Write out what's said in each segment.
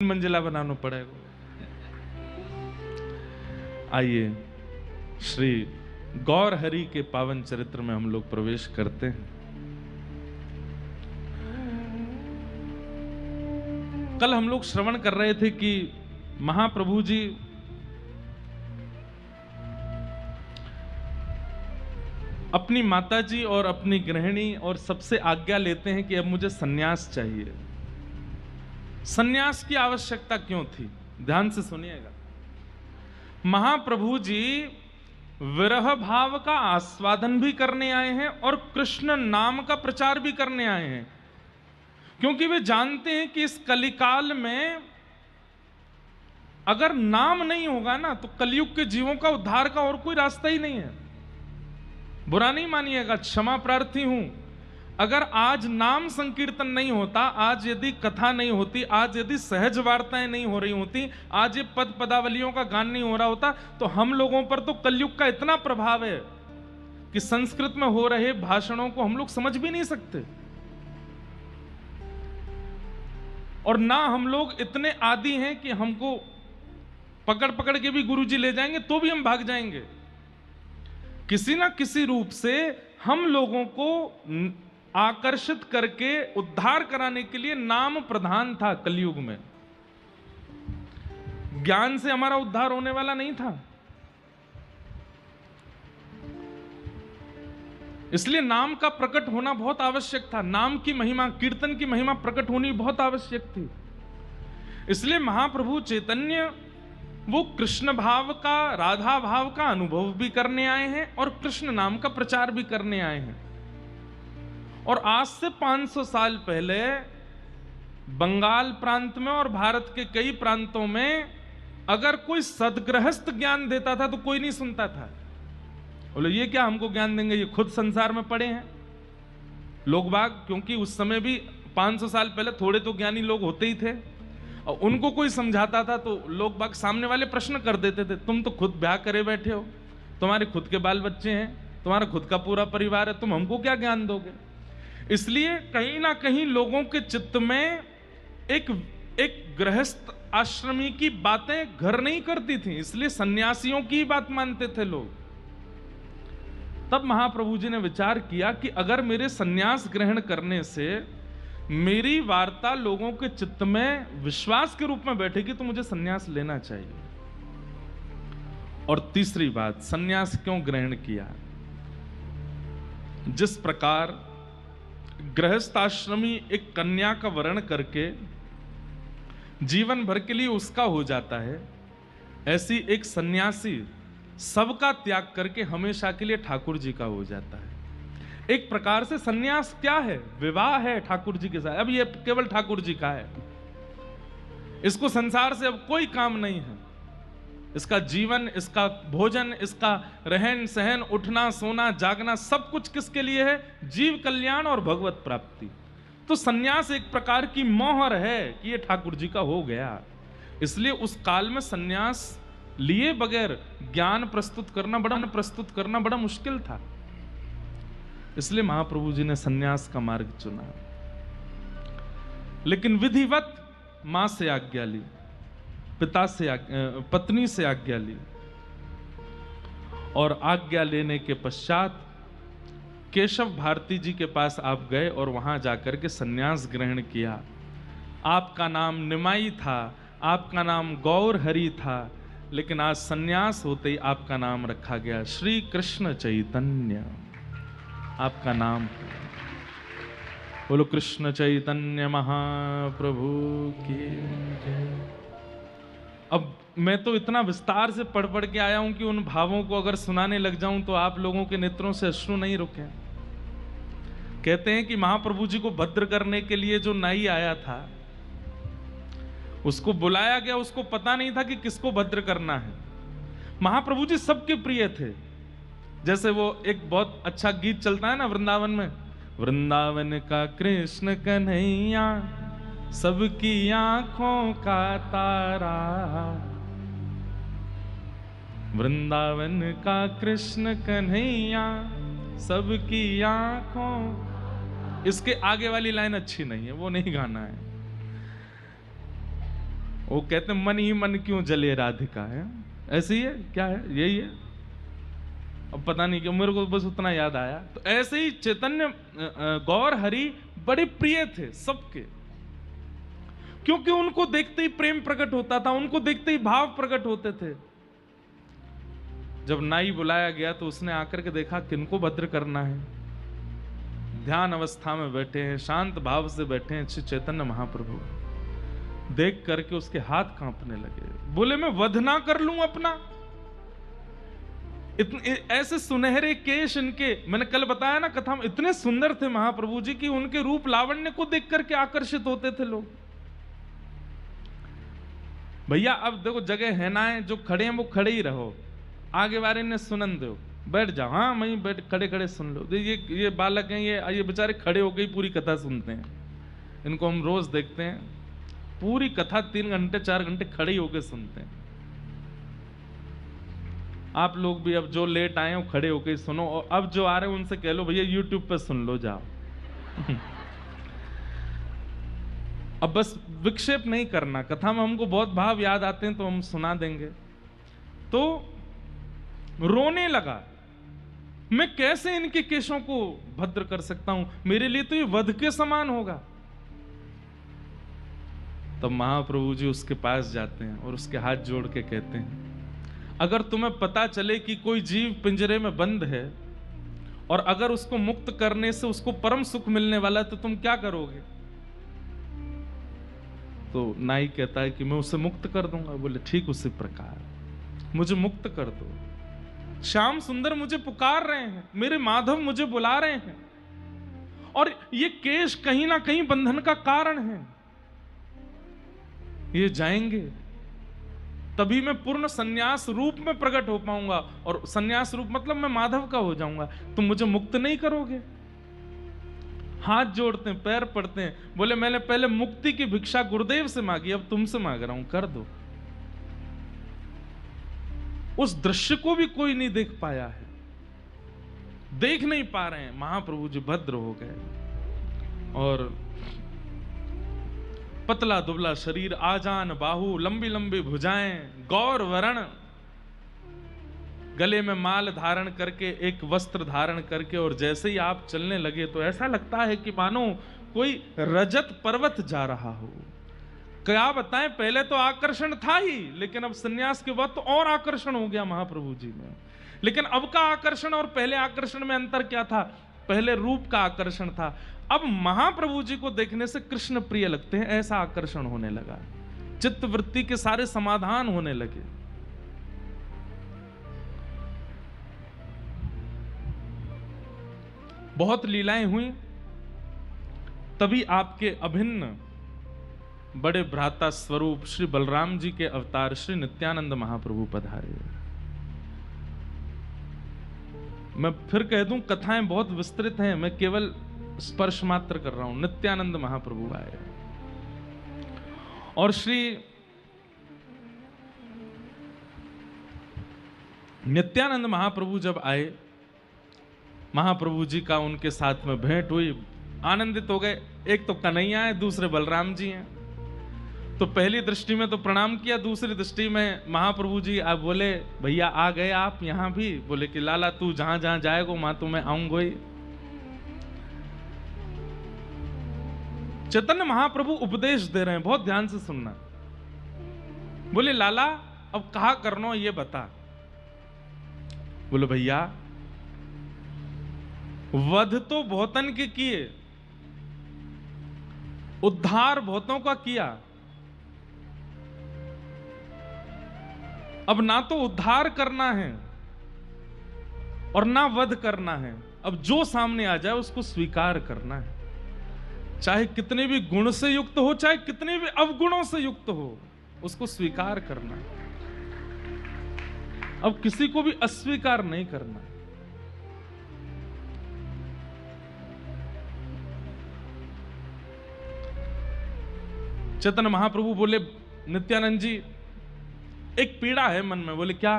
मंजिला बनाना पड़ेगा। आइए श्री गौर हरि के पावन चरित्र में हम लोग प्रवेश करते हैं। कल हम लोग श्रवण कर रहे थे कि महाप्रभु जी अपनी माताजी और अपनी गृहिणी और सबसे आज्ञा लेते हैं कि अब मुझे सन्यास चाहिए। सन्यास की आवश्यकता क्यों थी? ध्यान से सुनिएगा। महाप्रभु जी विरह भाव का आस्वादन भी करने आए हैं और कृष्ण नाम का प्रचार भी करने आए हैं, क्योंकि वे जानते हैं कि इस कलिकाल में अगर नाम नहीं होगा ना तो कलयुग के जीवों का उद्धार का और कोई रास्ता ही नहीं है। बुरा नहीं मानिएगा, क्षमा प्रार्थी हूं। अगर आज नाम संकीर्तन नहीं होता, आज यदि कथा नहीं होती, आज यदि सहज वार्ताएं नहीं हो रही होती, आज ये पद पदावलियों का गान नहीं हो रहा होता, तो हम लोगों पर तो कलयुग का इतना प्रभाव है कि संस्कृत में हो रहे भाषणों को हम लोग समझ भी नहीं सकते। और ना हम लोग इतने आदी हैं कि हमको पकड़ पकड़ के भी गुरुजी ले जाएंगे तो भी हम भाग जाएंगे। किसी ना किसी रूप से हम लोगों को आकर्षित करके उद्धार कराने के लिए नाम प्रधान था कलयुग में। ज्ञान से हमारा उद्धार होने वाला नहीं था, इसलिए नाम का प्रकट होना बहुत आवश्यक था। नाम की महिमा, कीर्तन की महिमा प्रकट होनी बहुत आवश्यक थी। इसलिए महाप्रभु चैतन्य वो कृष्ण भाव का, राधा भाव का अनुभव भी करने आए हैं और कृष्ण नाम का प्रचार भी करने आए हैं। और आज से 500 साल पहले बंगाल प्रांत में और भारत के कई प्रांतों में अगर कोई सदगृहस्थ ज्ञान देता था तो कोई नहीं सुनता था। बोले ये क्या हमको ज्ञान देंगे, ये खुद संसार में पड़े हैं लोग बाग। क्योंकि उस समय भी 500 साल पहले थोड़े तो ज्ञानी लोग होते ही थे, और उनको कोई समझाता था तो लोग बाग सामने वाले प्रश्न कर देते थे, तुम तो खुद ब्याह करे बैठे हो, तुम्हारे खुद के बाल बच्चे हैं, तुम्हारा खुद का पूरा परिवार है, तुम हमको क्या ज्ञान दोगे। इसलिए कहीं ना कहीं लोगों के चित्त में एक गृहस्थ आश्रमी की बातें घर नहीं करती थी, इसलिए सन्यासियों की बात मानते थे लोग। तब महाप्रभु जी ने विचार किया कि अगर मेरे सन्यास ग्रहण करने से मेरी वार्ता लोगों के चित्त में विश्वास के रूप में बैठेगी तो मुझे सन्यास लेना चाहिए। और तीसरी बात, सन्यास क्यों ग्रहण किया? जिस प्रकार गृहस्थ आश्रमी एक कन्या का वर्ण करके जीवन भर के लिए उसका हो जाता है, ऐसी एक सन्यासी सबका त्याग करके हमेशा के लिए ठाकुर जी का हो जाता है। एक प्रकार से सन्यास क्या है? विवाह है ठाकुर जी के साथ। अब ये केवल ठाकुर जी का है, इसको संसार से अब कोई काम नहीं है। इसका जीवन, इसका भोजन, इसका रहन सहन, उठना सोना जागना, सब कुछ किसके लिए है? जीव कल्याण और भगवत प्राप्ति। तो सन्यास एक प्रकार की मोहर है कि ये ठाकुर जी का हो गया। इसलिए उस काल में सन्यास लिए बगैर ज्ञान प्रस्तुत करना बड़ा मुश्किल था। इसलिए महाप्रभु जी ने सन्यास का मार्ग चुना। लेकिन विधिवत मां से आज्ञा ली, पत्नी से आज्ञा ली, और आज्ञा लेने के पश्चात केशव भारती जी के पास आप गए और वहां जाकर के सन्यास ग्रहण किया। आपका नाम निमाई था, आपका नाम गौर हरि था, लेकिन आज सन्यास होते ही आपका नाम रखा गया श्री कृष्ण चैतन्य। आपका नाम। बोलो कृष्ण चैतन्य महाप्रभु की जय। अब मैं तो इतना विस्तार से पढ़ पढ़ के आया हूं कि उन भावों को अगर सुनाने लग जाऊं तो आप लोगों के नेत्रों से अश्रु नहीं रुके। कहते हैं कि महाप्रभु जी को भद्र करने के लिए जो नाई आया था, उसको बुलाया गया, उसको पता नहीं था कि किसको भद्र करना है। महाप्रभु जी सबके प्रिय थे। जैसे वो एक बहुत अच्छा गीत चलता है ना वृंदावन में, वृंदावन का कृष्ण कन्हैया सबकी आंखों का तारा, वृंदावन का कृष्ण कन्हैया सबकी आंखों। इसके आगे वाली लाइन अच्छी नहीं है, वो नहीं गाना है। वो कहते मन ही मन क्यों जले राधिका है, ऐसे ही है क्या है, यही है, अब पता नहीं क्यों मेरे को बस उतना याद आया। तो ऐसे ही चैतन्य गौर हरि बड़े प्रिय थे सबके, क्योंकि उनको देखते ही प्रेम प्रकट होता था, उनको देखते ही भाव प्रकट होते थे। जब नाई बुलाया गया तो उसने आकर के देखा किनको भद्र करना है, ध्यान अवस्था में बैठे हैं, शांत भाव से बैठे हैं श्री चैतन्य महाप्रभु। देख करके उसके हाथ कांपने लगे, बोले मैं वध ना कर लूं अपना, इतने ऐसे सुनहरे केश इनके, मैंने कल बताया ना कथा में, इतने सुंदर थे महाप्रभु जी की उनके रूप लावण्य को देख करके आकर्षित होते थे लोग। भैया अब देखो जगह है ना, है जो खड़े हैं वो खड़े ही रहो, आगे वाले ने सुनन दो, बैठ जाओ, हाँ वहीं बैठ खड़े खड़े सुन लो। ये बालक हैं, ये बेचारे खड़े होकर ही पूरी कथा सुनते हैं, इनको हम रोज देखते हैं, पूरी कथा 3 घंटे 4 घंटे खड़े ही होकर सुनते हैं। आप लोग भी अब जो लेट आए हो खड़े होकर सुनो, और अब जो आ रहे हैं उनसे कह लो भैया यूट्यूब पे सुन लो जाओ। अब बस विक्षेप नहीं करना, कथा में हमको बहुत भाव याद आते हैं तो हम सुना देंगे। तो रोने लगा, मैं कैसे इनके केशों को भद्र कर सकता हूं, मेरे लिए तो ये वध के समान होगा। तब महाप्रभु जी उसके पास जाते हैं और उसके हाथ जोड़ के कहते हैं, अगर तुम्हें पता चले कि कोई जीव पिंजरे में बंद है और अगर उसको मुक्त करने से उसको परम सुख मिलने वाला है तो तुम क्या करोगे? तो नाई कहता है कि मैं उसे मुक्त कर दूंगा। बोले ठीक उसी प्रकार मुझे मुक्त कर दो, श्याम सुंदर मुझे पुकार रहे हैं, मेरे माधव मुझे बुला रहे हैं, और ये केश कहीं ना कहीं बंधन का कारण है, ये जाएंगे तभी मैं पूर्ण सन्यास रूप में प्रकट हो पाऊंगा, और सन्यास रूप मतलब मैं माधव का हो जाऊंगा। तुम मुझे मुक्त नहीं करोगे? हाथ जोड़ते हैं, पैर पड़ते हैं, बोले मैंने पहले मुक्ति की भिक्षा गुरुदेव से मांगी, अब तुमसे मांग रहा हूं, कर दो। उस दृश्य को भी कोई नहीं देख पाया है, देख नहीं पा रहे हैं। महाप्रभु जी भद्र हो गए और पतला दुबला शरीर, आजान बाहु, लंबी लंबी भुजाएं, गौर वर्ण, गले में माल धारण करके, एक वस्त्र धारण करके, और जैसे ही आप चलने लगे तो ऐसा लगता है कि मानो कोई रजत पर्वत जा रहा हो। क्या बताएं, पहले तो आकर्षण था ही, लेकिन अब सन्यास के बाद तो और आकर्षण हो गया महाप्रभु जी में। लेकिन अब का आकर्षण और पहले आकर्षण में अंतर क्या था? पहले रूप का आकर्षण था, अब महाप्रभु जी को देखने से कृष्ण प्रिय लगते हैं, ऐसा आकर्षण होने लगा, चित्त वृत्ति के सारे समाधान होने लगे। बहुत लीलाएं हुई, तभी आपके अभिन्न बड़े भ्राता स्वरूप श्री बलराम जी के अवतार श्री नित्यानंद महाप्रभु पधारे। मैं फिर कह दूं, कथाएं बहुत विस्तृत हैं, मैं केवल स्पर्श मात्र कर रहा हूं। नित्यानंद महाप्रभु आए और श्री नित्यानंद महाप्रभु जब आए, महाप्रभु जी का उनके साथ में भेंट हुई, आनंदित हो गए। एक तो कन्हैया है, दूसरे बलराम जी हैं, तो पहली दृष्टि में तो प्रणाम किया, दूसरी दृष्टि में महाप्रभु जी आप बोले भैया आ गए आप यहां भी? बोले कि लाला तू जहां जहां जाएगा वहां तो मैं आऊंगा ही। चैतन्य महाप्रभु उपदेश दे रहे हैं, बहुत ध्यान से सुनना। बोले लाला अब कहा करनो ये बता। बोले भैया वध तो बहुतन के किए, उद्धार बहुतों का किया, अब ना तो उद्धार करना है और ना वध करना है, अब जो सामने आ जाए उसको स्वीकार करना है, चाहे कितने भी गुण से युक्त हो, चाहे कितने भी अवगुणों से युक्त हो, उसको स्वीकार करना है। अब किसी को भी अस्वीकार नहीं करना। चैतन्य महाप्रभु बोले नित्यानंद जी एक पीड़ा है मन में। बोले क्या?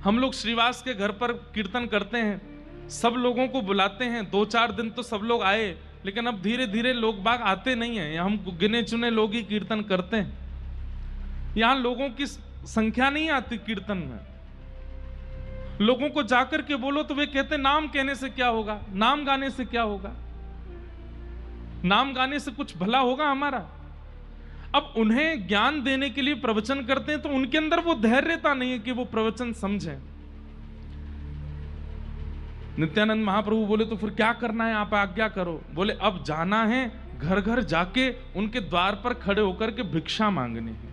हम लोग श्रीवास के घर पर कीर्तन करते हैं, सब लोगों को बुलाते हैं, 2-4 दिन तो सब लोग आए, लेकिन अब धीरे धीरे लोग बाग आते नहीं हैं, हम गिने चुने लोग ही कीर्तन करते हैं। यहां लोगों की संख्या नहीं आती कीर्तन में। लोगों को जाकर के बोलो तो वे कहते नाम कहने से क्या होगा, नाम गाने से क्या होगा, नाम गाने से कुछ भला होगा हमारा। अब उन्हें ज्ञान देने के लिए प्रवचन करते हैं तो उनके अंदर वो धैर्यता नहीं है कि वो प्रवचन समझें। नित्यानंद महाप्रभु बोले तो फिर क्या करना है, आप आज्ञा करो। बोले अब जाना है घर घर जाके उनके द्वार पर खड़े होकर के भिक्षा मांगनी है।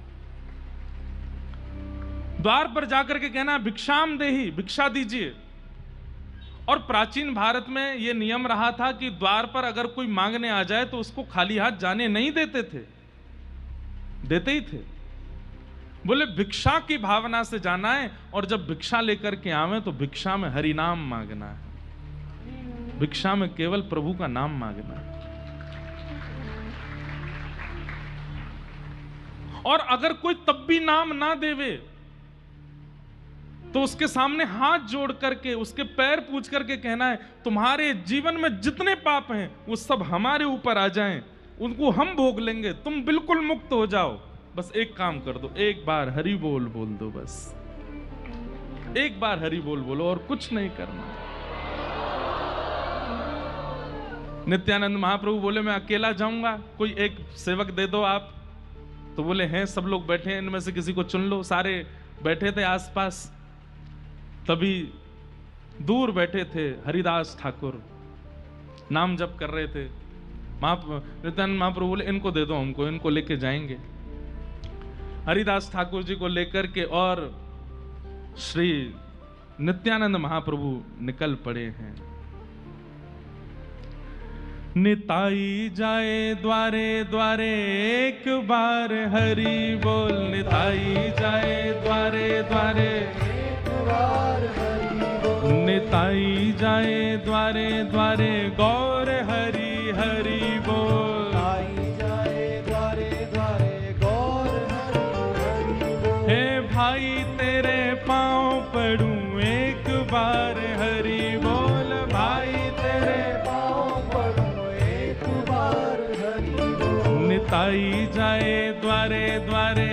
द्वार पर जाकर के कहना भिक्षाम देहि, भिक्षा दीजिए। और प्राचीन भारत में यह नियम रहा था कि द्वार पर अगर कोई मांगने आ जाए तो उसको खाली हाथ जाने नहीं देते थे, देते ही थे। बोले भिक्षा की भावना से जाना है और जब भिक्षा लेकर के आवे तो भिक्षा में हरि नाम मांगना है, भिक्षा में केवल प्रभु का नाम मांगना है। और अगर कोई तब भी नाम ना देवे तो उसके सामने हाथ जोड़ करके उसके पैर पूछ करके कहना है तुम्हारे जीवन में जितने पाप हैं वो सब हमारे ऊपर आ जाएं, उनको हम भोग लेंगे, तुम बिल्कुल मुक्त हो जाओ। बस एक काम कर दो, एक बार हरि बोल बोल दो, बस एक बार हरि बोल बोलो और कुछ नहीं करना। नित्यानंद महाप्रभु बोले मैं अकेला जाऊंगा, कोई एक सेवक दे दो आप। तो बोले हैं सब लोग बैठे हैं, इनमें से किसी को चुन लो। सारे बैठे थे आसपास। तभी दूर बैठे थे हरिदास ठाकुर, नाम जप कर रहे थे। नित्यानंद महाप्रभु बोले इनको दे दो हमको, इनको लेके जाएंगे। हरिदास ठाकुर जी को लेकर के और श्री नित्यानंद महाप्रभु निकल पड़े हैं। निताई जाए द्वारे द्वारे एक बार हरि बोल, निताई जाए द्वारे द्वारे एक बार हरि बोल, निताई जाए द्वारे द्वारे गौर हरि हरि बोल, निताई जाए द्वारे द्वारे गौर हरि हरि बोल। हे भाई तेरे पांव पड़ूं एक बार हरि बोल, भाई तेरे निताई जाए द्वारे द्वारे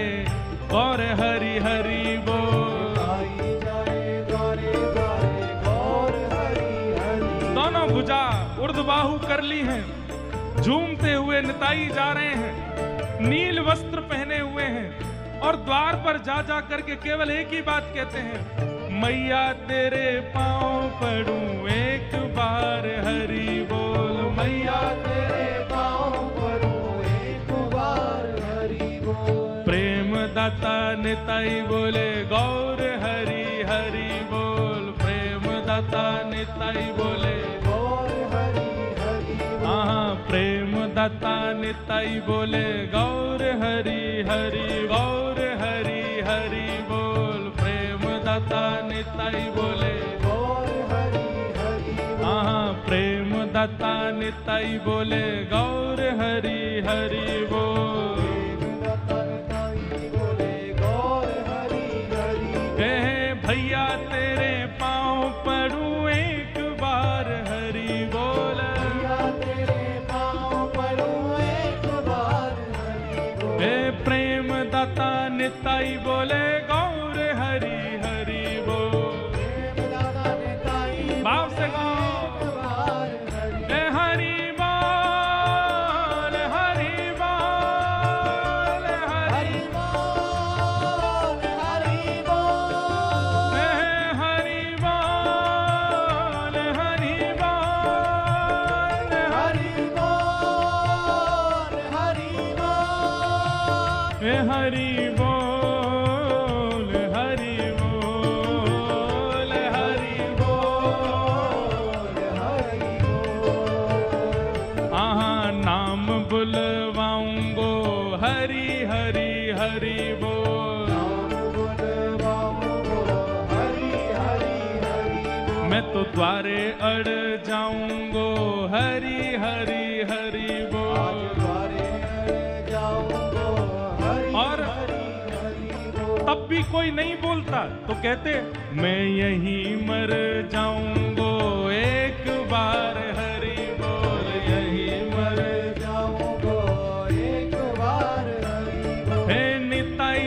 गौर हरि हरि बोल, निताई जाए द्वारे द्वारे गौर हरि हरि। दोनों भुजा ऊर्ध्वबाहु कर ली हैं, झूमते हुए निताई जा रहे हैं, नील वस्त्र पहने हुए हैं और द्वार पर जा जा करके केवल एक ही बात कहते हैं, मैया तेरे पांव पड़ूं एक बार हरि बोल, मैया तेरे पांव पड़ूं एक बार हरि बोल। प्रेम दाता निताई बोले गौर हरि हरि बोल, प्रेम दाता निताई बोले गौर हरि हरि बोल। प्रेम दाता निताई बोले गौर हरि हरि, गौर हरि हरि बोल। प्रेम दाता निताई बोले गौर हरि हरि बोल। प्रेम दाता निताई बोले गौर हरि हरि बोल। भैया तेरे पांव पड़ूं एक बार हरि बोल, भैया तेरे पांव पड़ूं एक बार हरि बोल। हे प्रेम दाता निताई बोले गौर हरि हरि बोल, प्रेम दाता निताई भाव से गौर हे हरि बोल, हरि बोल, हरि बोल, हरि बोल, हरि बोल, हरि बोल, हरि बोल, हरि बोल, हरि बोल, हरि बोल, हरि बोल, हरि बोल। नाम बुलवाऊंगो हरि हरि हरि बोल, नाम बुलवाऊंगो हरि हरि हरि बोल। मैं तो द्वारे अड़ जाऊंगो हरि हरि हरि बोल, द्वारे अड़ जाऊंगो हरि और हरि बोल। तब भी कोई नहीं बोलता तो कहते मैं यहीं मर जाऊंगो एक बार हरि बोल, यहीं मर जाऊंगो एक बार हरि बोल। हे निताई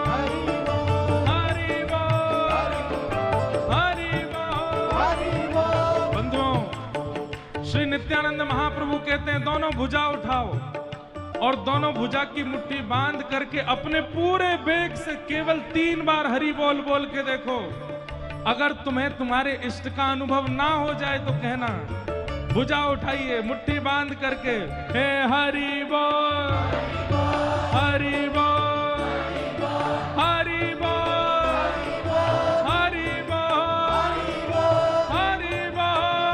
हरि बोल, हरि बोल। बंधुओं, श्री नित्यानंद महाप्रभु कहते हैं दोनों भुजा उठाओ और दोनों भुजा की मुट्ठी बांध करके अपने पूरे वेग से केवल 3 बार हरि बोल बोल के देखो। अगर तुम्हें तुम्हारे इष्ट का अनुभव ना हो जाए तो कहना। भुजा उठाइए मुट्ठी बांध करके, हे हरि बोल, हरि बोल, हरि बोल, हरि बोल, हरि बोल,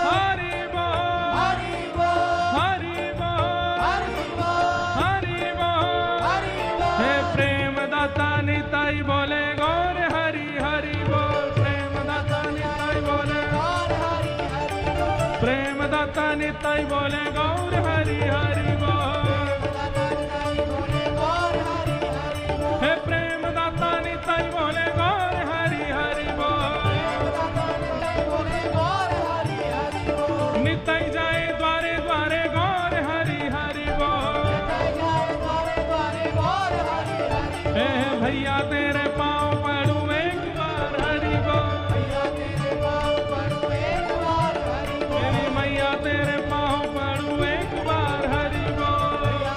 हरि बोल, हरि बोल, हरि बोल। हे प्रेम दाता निताई बोले गौर हरि हरि बोल। प्रेम दाता निताई बोले, प्रेम दाता निताई बोले गौर हरि हरि बोल। हे प्रेम दाता निताई बोले गौर हरि हरि बोल। निताई जाए द्वारे द्वारे गौर हरि हरि बोल। हे भैया तेरे पाँव पड़ू एक बार हरि बोल। मेरी मैया तेरे पाँव पड़ू एक बार हरि बोल।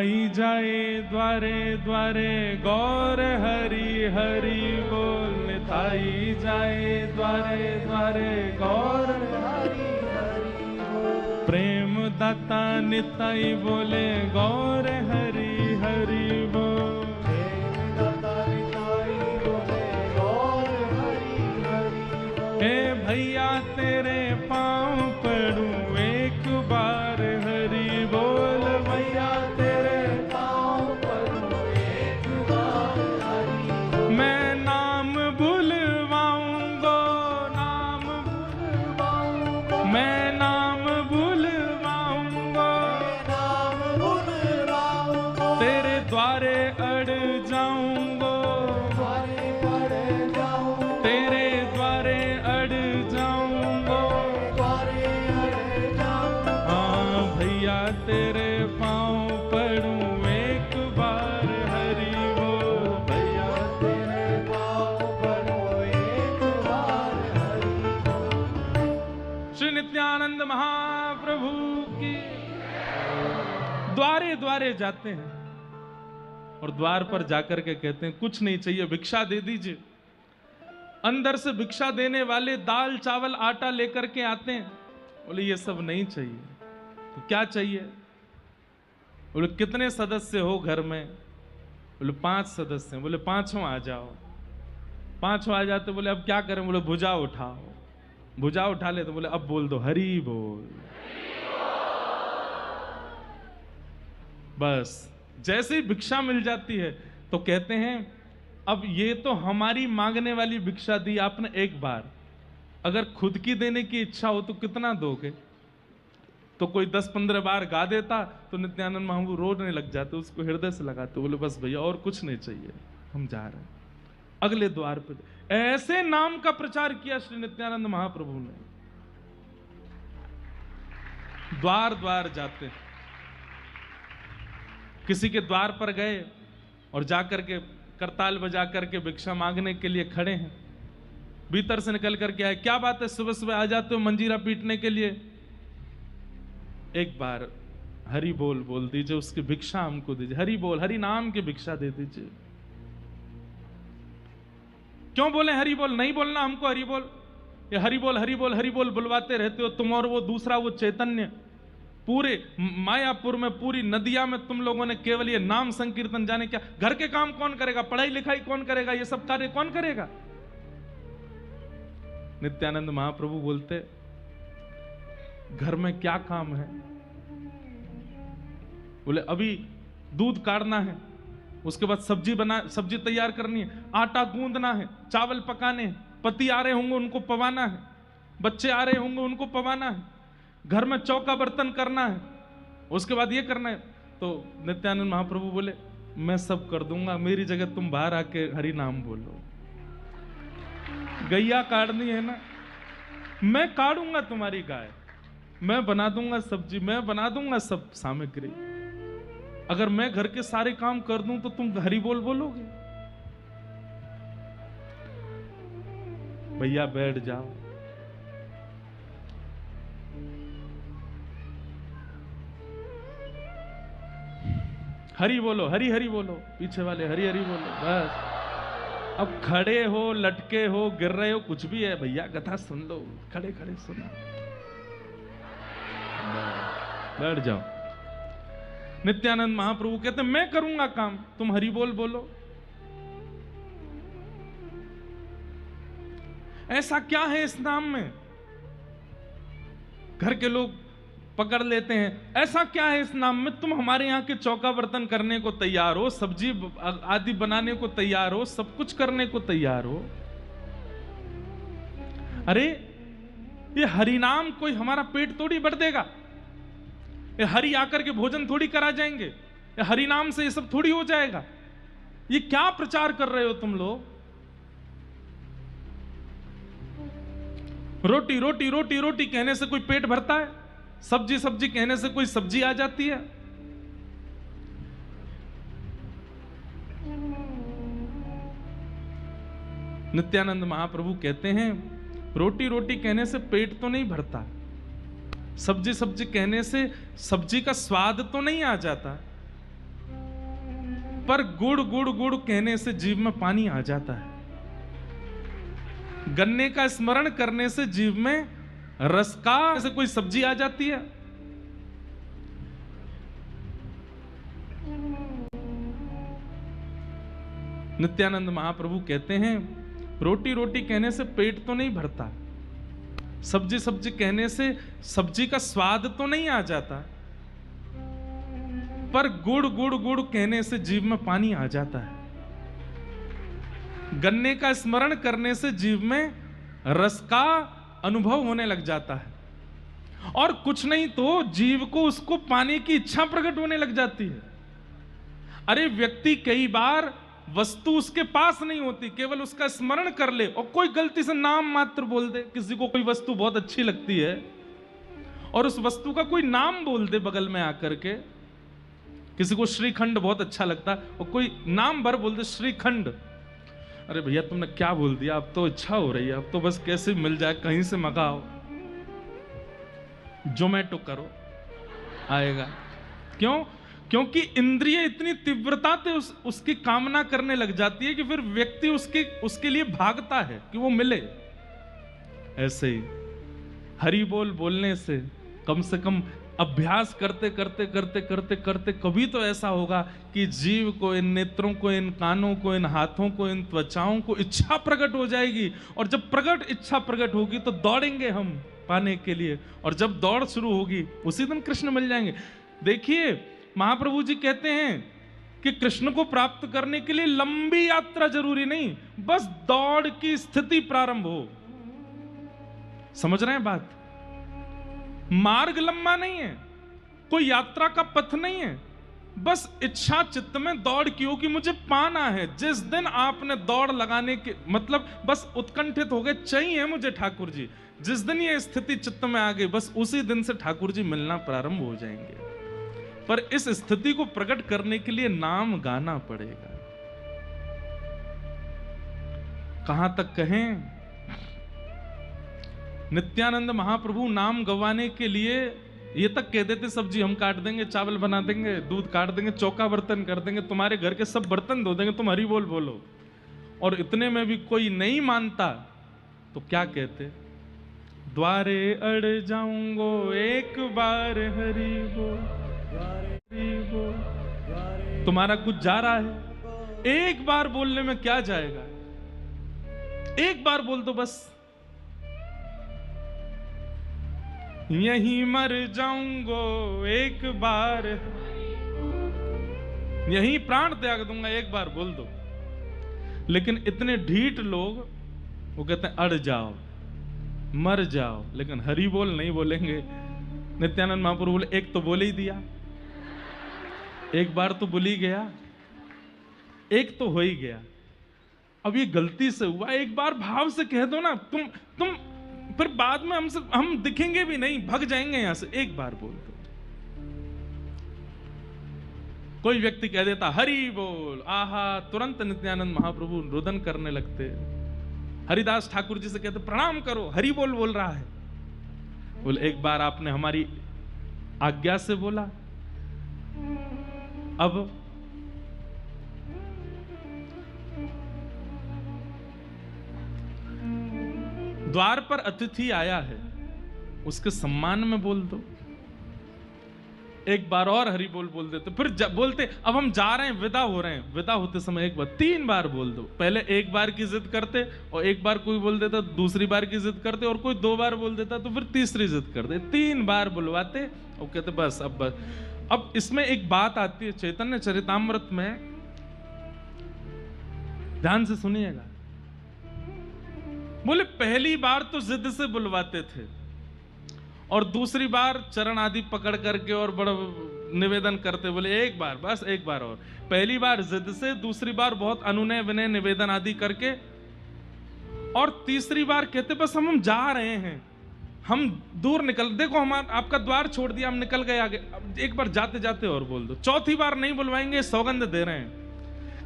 निताई जाए द्वारे द्वारे गौर हरि हरि बोल। निताई जाए द्वारे द्वारे गौर हरि हरि बोल। प्रेम दाता निताई बोले गौर हरि हरि बोल। प्रेम दाता निताई बोले गौर हरि हरि बोल। हे भैया तेरे पाँव पड़ूं एक बार हरि बोल। भैया तेरे पाँव पड़ूं एक बार हरि बोल। मैं नाम भूलवाऊंगा, नाम भूलवाऊंगा, मैं नाम भूलवाऊंगा, नाम भूलवाऊंगा। तेरे द्वारे अड़ जाऊंगा, द्वारे पड़ जाऊं, तेरे द्वारे अड़ जाऊंगा। द्वारे अड़ जाऊं। हाँ भैया तेरे पाँव पड़ूं एक बार हरि बोल। भैया तेरे पाँव पड़ूं एक बार हरि बोल। श्री नित्यानंद महाप्रभु की। द्वारे द्वारे जाते हैं और द्वार पर जाकर के कहते हैं कुछ नहीं चाहिए, भिक्षा दे दीजिए। अंदर से भिक्षा देने वाले दाल चावल आटा लेकर के आते हैं। बोले ये सब नहीं चाहिए। तो क्या चाहिए? बोले कितने सदस्य हो घर में? बोले 5 सदस्य हैं। बोले 5 आ जाओ। 5 आ जाते। बोले अब क्या करें? बोले भुजा उठाओ। भुजा उठा ले तो बोले अब बोल दो हरि बोल। बस जैसे ही भिक्षा मिल जाती है तो कहते हैं अब ये तो हमारी मांगने वाली भिक्षा दी आपने एक बार, अगर खुद की देने की इच्छा हो तो कितना दोगे? तो कोई 10-15 बार गा देता तो नित्यानंद महाप्रभु रोने लग जाते, उसको हृदय से लगाते। बोले बस भैया और कुछ नहीं चाहिए, हम जा रहे हैं। अगले द्वार पे ऐसे नाम का प्रचार किया श्री नित्यानंद महाप्रभु ने। द्वार द्वार जाते हैं। किसी के द्वार पर गए और जाकर के करताल बजा करके भिक्षा मांगने के लिए खड़े हैं। भीतर से निकल करके आए, क्या बात है सुबह सुबह आ जाते हो मंजीरा पीटने के लिए? एक बार हरि बोल बोल दीजिए, उसकी भिक्षा हमको दीजिए। हरि बोल, हरि नाम की भिक्षा दे दीजिए। क्यों बोले हरि बोल? नहीं बोलना हमको हरि बोल। ये हरि बोल हरि बोल हरि बोल बुलवाते रहते हो तुम और वो दूसरा वो चैतन्य। पूरे मायापुर में पूरी नदिया में तुम लोगों ने केवल ये नाम संकीर्तन जाने क्या, घर के काम कौन करेगा? पढ़ाई लिखाई कौन करेगा? ये सब कार्य कौन करेगा? नित्यानंद महाप्रभु बोलते घर में क्या काम है? बोले अभी दूध काढ़ना है, उसके बाद सब्जी तैयार करनी है, आटा गूंदना है, चावल पकाने हैं, पति आ रहे होंगे उनको पवाना है, बच्चे आ रहे होंगे उनको पवाना है, घर में चौका बर्तन करना है, उसके बाद ये करना है। तो नित्यानंद महाप्रभु बोले मैं सब कर दूंगा, मेरी जगह तुम बाहर आके हरि नाम बोलो। गैया काटनी है ना, मैं काटूंगा तुम्हारी गाय, मैं बना दूंगा सब्जी, मैं बना दूंगा सब सामग्री। अगर मैं घर के सारे काम कर दूं तो तुम हरि बोल बोलोगे? भैया बैठ जाओ। हरि बोलो, हरि हरि बोलो, पीछे वाले हरि हरि बोलो। बस अब खड़े हो, लटके हो, गिर रहे हो, कुछ भी है भैया कथा सुन लो, खड़े खड़े सुना, बैठ जाओ। नित्यानंद महाप्रभु कहते मैं करूंगा काम, तुम हरि बोल बोलो। ऐसा क्या है इस नाम में? घर के लोग पकड़ लेते हैं, ऐसा क्या है इस नाम में? तुम हमारे यहाँ के चौका बर्तन करने को तैयार हो, सब्जी आदि बनाने को तैयार हो, सब कुछ करने को तैयार हो। अरे ये हरि नाम कोई हमारा पेट थोड़ी भर देगा, ये हरि आकर के भोजन थोड़ी करा जाएंगे, ये हरि नाम से ये सब थोड़ी हो जाएगा। ये क्या प्रचार कर रहे हो तुम लोग? रोटी रोटी रोटी रोटी कहने से कोई पेट भरता है? सब्जी सब्जी कहने से कोई सब्जी आ जाती है? नित्यानंद महाप्रभु कहते हैं रोटी रोटी कहने से पेट तो नहीं भरता, सब्जी सब्जी कहने से सब्जी का स्वाद तो नहीं आ जाता, पर गुड़ गुड़ गुड़ कहने से जीव में पानी आ जाता है। गन्ने का स्मरण करने से जीव में रस का जैसे कोई सब्जी आ जाती है। नित्यानंद महाप्रभु कहते हैं रोटी रोटी कहने से पेट तो नहीं भरता, सब्जी सब्जी कहने से सब्जी का स्वाद तो नहीं आ जाता, पर गुड़ गुड़ गुड़ कहने से जीव में पानी आ जाता है। गन्ने का स्मरण करने से जीव में रस का अनुभव होने लग जाता है और कुछ नहीं तो जीव को उसको पाने की इच्छा प्रकट होने लग जाती है। अरे व्यक्ति कई बार वस्तु उसके पास नहीं होती, केवल उसका स्मरण कर ले और कोई गलती से नाम मात्र बोल दे। किसी को कोई वस्तु बहुत अच्छी लगती है और उस वस्तु का कोई नाम बोल दे बगल में आकर के। किसी को श्रीखंड बहुत अच्छा लगता है और कोई नाम भर बोल दे श्रीखंड। अरे भैया तुमने क्या बोल दिया, अब तो इच्छा हो रही है, अब तो बस कैसे मिल जाए, कहीं से मंगाओ, जोमेटो करो, आएगा। क्यों? क्योंकि इंद्रिय इतनी तीव्रता से उसकी कामना करने लग जाती है कि फिर व्यक्ति उसके लिए भागता है कि वो मिले। ऐसे ही हरि बोल बोलने से कम अभ्यास करते करते करते करते करते कभी तो ऐसा होगा कि जीव को, इन नेत्रों को, इन कानों को, इन हाथों को, इन त्वचाओं को इच्छा प्रकट हो जाएगी। और जब इच्छा प्रकट होगी तो दौड़ेंगे हम पाने के लिए, और जब दौड़ शुरू होगी उसी दिन कृष्ण मिल जाएंगे। देखिए महाप्रभु जी कहते हैं कि कृष्ण को प्राप्त करने के लिए लंबी यात्रा जरूरी नहीं, बस दौड़ की स्थिति प्रारंभ हो। समझ रहे हैं बात? मार्ग लंबा नहीं है, कोई यात्रा का पथ नहीं है, बस इच्छा चित्त में दौड़ की हो कि मुझे पाना है। जिस दिन आपने दौड़ लगाने के मतलब बस उत्कंठित हो गए, चाहिए मुझे ठाकुर जी, जिस दिन ये स्थिति चित्त में आ गई बस उसी दिन से ठाकुर जी मिलना प्रारंभ हो जाएंगे। पर इस स्थिति को प्रकट करने के लिए नाम गाना पड़ेगा। कहां तक कहें, नित्यानंद महाप्रभु नाम गवाने के लिए ये तक कह देते सब्जी हम काट देंगे, चावल बना देंगे, दूध काट देंगे, चौका बर्तन कर देंगे, तुम्हारे घर के सब बर्तन धो देंगे, तुम हरि बोल बोलो। और इतने में भी कोई नहीं मानता तो क्या कहते, द्वारे अड़ जाऊंगो एक बार हरि बोल। तुम्हारा कुछ जा रहा है, एक बार बोलने में क्या जाएगा, एक बार बोल दो बस। यहीं मर जाऊंगो एक बार, यहीं प्राण त्याग दूंगा, एक बार बोल दो। लेकिन इतने ढीठ लोग वो कहते हैं अड़ जाओ, मर जाओ, लेकिन हरि बोल नहीं बोलेंगे। नित्यानंद महाप्रभु बोले एक तो बोल ही दिया, एक बार तो बोल ही गया, एक तो हो ही गया। अब ये गलती से हुआ, एक बार भाव से कह दो ना, तुम फिर बाद में हम दिखेंगे भी नहीं, भग जाएंगे यहां से। एक बार बोल दो। कोई व्यक्ति कह देता हरि बोल, आहा, तुरंत नित्यानंद महाप्रभु रुदन करने लगते। हरिदास ठाकुर जी से कहते प्रणाम करो, हरि बोल बोल रहा है। बोले एक बार आपने हमारी आज्ञा से बोला, अब द्वार पर अतिथि आया है, उसके सम्मान में बोल दो। एक बार और हरि बोल बोल देते, फिर बोलते अब हम जा रहे हैं, विदा हो रहे हैं, विदा होते समय एक बार, 3 बार बोल दो। पहले एक बार की जिद करते और एक बार कोई बोल देता, दूसरी बार की जिद करते और कोई 2 बार बोल देता तो फिर तीसरी जिद करते, 3 बार बुलवाते और कहते बस अब बस। अब इसमें एक बात आती है चैतन्य चरितामृत में, ध्यान से सुनिएगा। बोले पहली बार तो जिद से बुलवाते थे और दूसरी बार चरण आदि पकड़ करके और बड़ा निवेदन करते, बोले एक बार बस, एक बार और। पहली बार जिद से, दूसरी बार बहुत अनुनय विनय निवेदन आदि करके, और तीसरी बार कहते बस हम जा रहे हैं, हम दूर निकल, देखो हम आपका द्वार छोड़ दिया, हम निकल गए आगे, एक बार जाते जाते और बोल दो। चौथी बार नहीं बुलवाएंगे, सौगंध दे रहे हैं।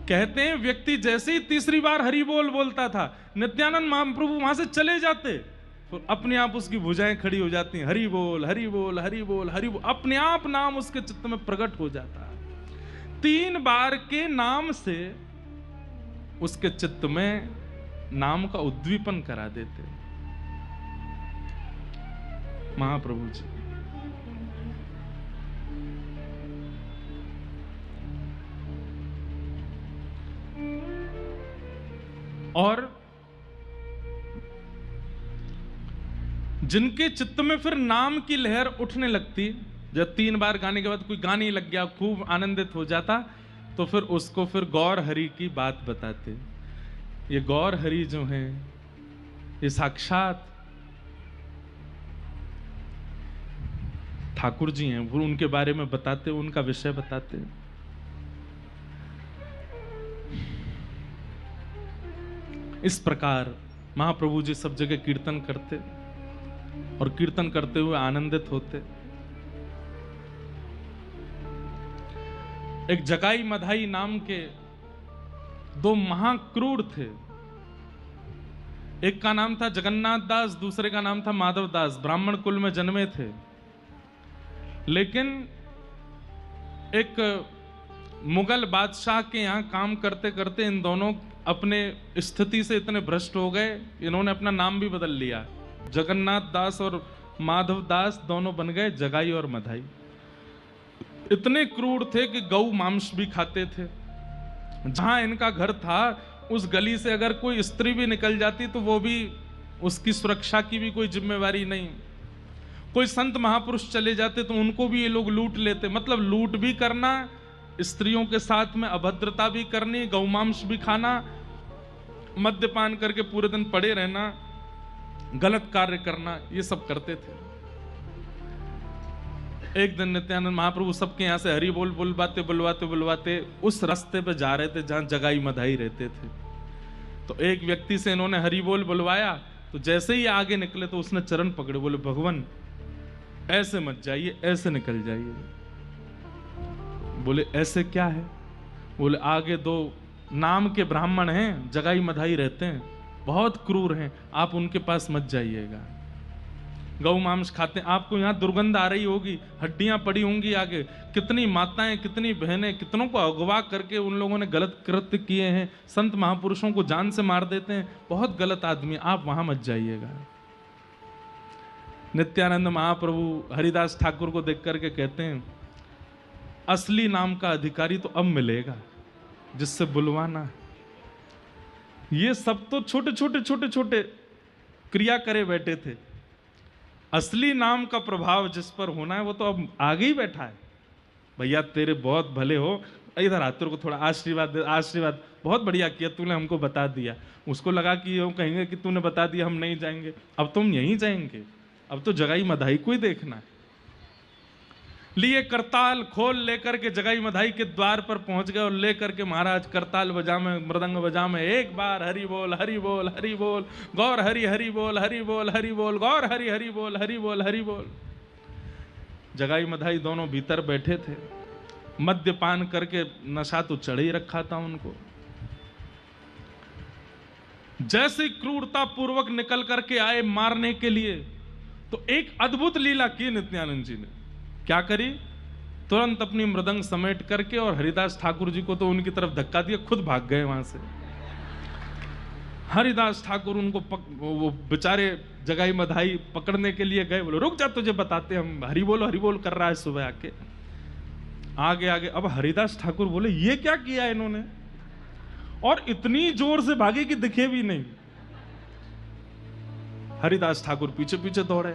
कहते हैं व्यक्ति जैसे ही तीसरी बार हरि बोल बोलता था, नित्यानंद महाप्रभु वहां से चले जाते तो अपने आप उसकी भुजाएं खड़ी हो जाती हैं, हरि बोल हरि बोल हरि बोल हरि बोल, अपने आप नाम उसके चित्त में प्रकट हो जाता है। 3 बार के नाम से उसके चित्त में नाम का उद्दीपन करा देते महाप्रभु जी। और जिनके चित्त में फिर नाम की लहर उठने लगती, जब 3 बार गाने के बाद कोई गाने लग गया, खूब आनंदित हो जाता, तो फिर उसको फिर गौर हरि की बात बताते। ये गौर हरि जो हैं, ये साक्षात ठाकुर जी हैं। वो उनके बारे में बताते, उनका विषय बताते। इस प्रकार महाप्रभु जी सब जगह कीर्तन करते और कीर्तन करते हुए आनंदित होते। एक जगाई मधाई नाम के 2 महाक्रूर थे। एक का नाम था जगन्नाथ दास, दूसरे का नाम था माधव दास। ब्राह्मण कुल में जन्मे थे, लेकिन एक मुगल बादशाह के यहां काम करते करते इन दोनों अपने स्थिति से इतने भ्रष्ट हो गए, इन्होंने अपना नाम भी बदल लिया। जगन्नाथ दास और माधव दास दोनों बन गए जगाई और मधाई। इतने क्रूर थे कि गौ मांस भी खाते थे। जहां इनका घर था उस गली से अगर कोई स्त्री भी निकल जाती तो वो भी, उसकी सुरक्षा की भी कोई जिम्मेवारी नहीं। कोई संत महापुरुष चले जाते तो उनको भी ये लोग लूट लेते। मतलब लूट भी करना, स्त्रियों के साथ में अभद्रता भी करनी, गौमांस भी खाना, मद्यपान करके पूरे दिन पड़े रहना, गलत कार्य करना, ये सब करते थे। एक दिन नित्यानंद महाप्रभु सबके यहां से हरि बोल बुलवाते बुलवाते बुलवाते उस रास्ते पे जा रहे थे जहां जगाई मधाई रहते थे। तो एक व्यक्ति से इन्होंने हरि बोल बुलवाया, तो जैसे ही आगे निकले तो उसने चरण पकड़े, बोले भगवान ऐसे मत जाइए, ऐसे निकल जाइए। बोले ऐसे क्या है? बोले आगे 2 नाम के ब्राह्मण हैं, जगाई मधाई रहते हैं, बहुत क्रूर हैं, आप उनके पास मत जाइएगा। गौ मांस खाते हैं, आपको यहाँ दुर्गंध आ रही होगी, हड्डियां पड़ी होंगी आगे। कितनी माताएं, कितनी बहनें, कितनों को अगवा करके उन लोगों ने गलत कृत्य किए हैं, संत महापुरुषों को जान से मार देते हैं, बहुत गलत आदमी, आप वहां मत जाइएगा। नित्यानंद महाप्रभु हरिदास ठाकुर को देख करके कहते हैं, असली नाम का अधिकारी तो अब मिलेगा जिससे बुलवाना। ये सब तो छोटे छोटे छोटे छोटे क्रिया करे बैठे थे, असली नाम का प्रभाव जिस पर होना है वो तो अब आगे ही बैठा है। भैया तेरे बहुत भले हो, इधर आ, तेरे को थोड़ा आशीर्वाद दे, आशीर्वाद, बहुत बढ़िया किया तूने, हमको बता दिया। उसको लगा कि वो कहेंगे कि तूने बता दिया हम नहीं जाएंगे, अब तुम यहीं जाएंगे, अब तो जगाई मधाई को ही देखना है। लिए करताल खोल लेकर के जगाई मधाई के द्वार पर पहुंच गए और लेकर के महाराज करताल बजा में, मृदंग बजा में, एक बार हरि बोल हरि बोल हरि बोल, गौर हरि हरि बोल हरि बोल हरि बोल, गौर हरि हरि बोल हरि बोल हरि बोल। जगाई मधाई दोनों भीतर बैठे थे, मद्यपान करके नशा तो चढ़ ही रखा था उनको। जैसे क्रूरता पूर्वक निकल करके आए मारने के लिए, तो एक अद्भुत लीला की नित्यानंद जी ने। क्या करी? तुरंत अपनी मृदंग समेट करके और हरिदास ठाकुर जी को तो उनकी तरफ धक्का दिया, खुद भाग गए वहां से। हरिदास ठाकुर उनको वो बेचारे जगाई मधाई पकड़ने के लिए गए, बोले रुक जा तुझे बताते, हम हरि बोल कर रहा है सुबह आके। आगे आगे, अब हरिदास ठाकुर बोले ये क्या किया इन्होंने, और इतनी जोर से भागे कि दिखे भी नहीं। हरिदास ठाकुर पीछे पीछे दौड़े,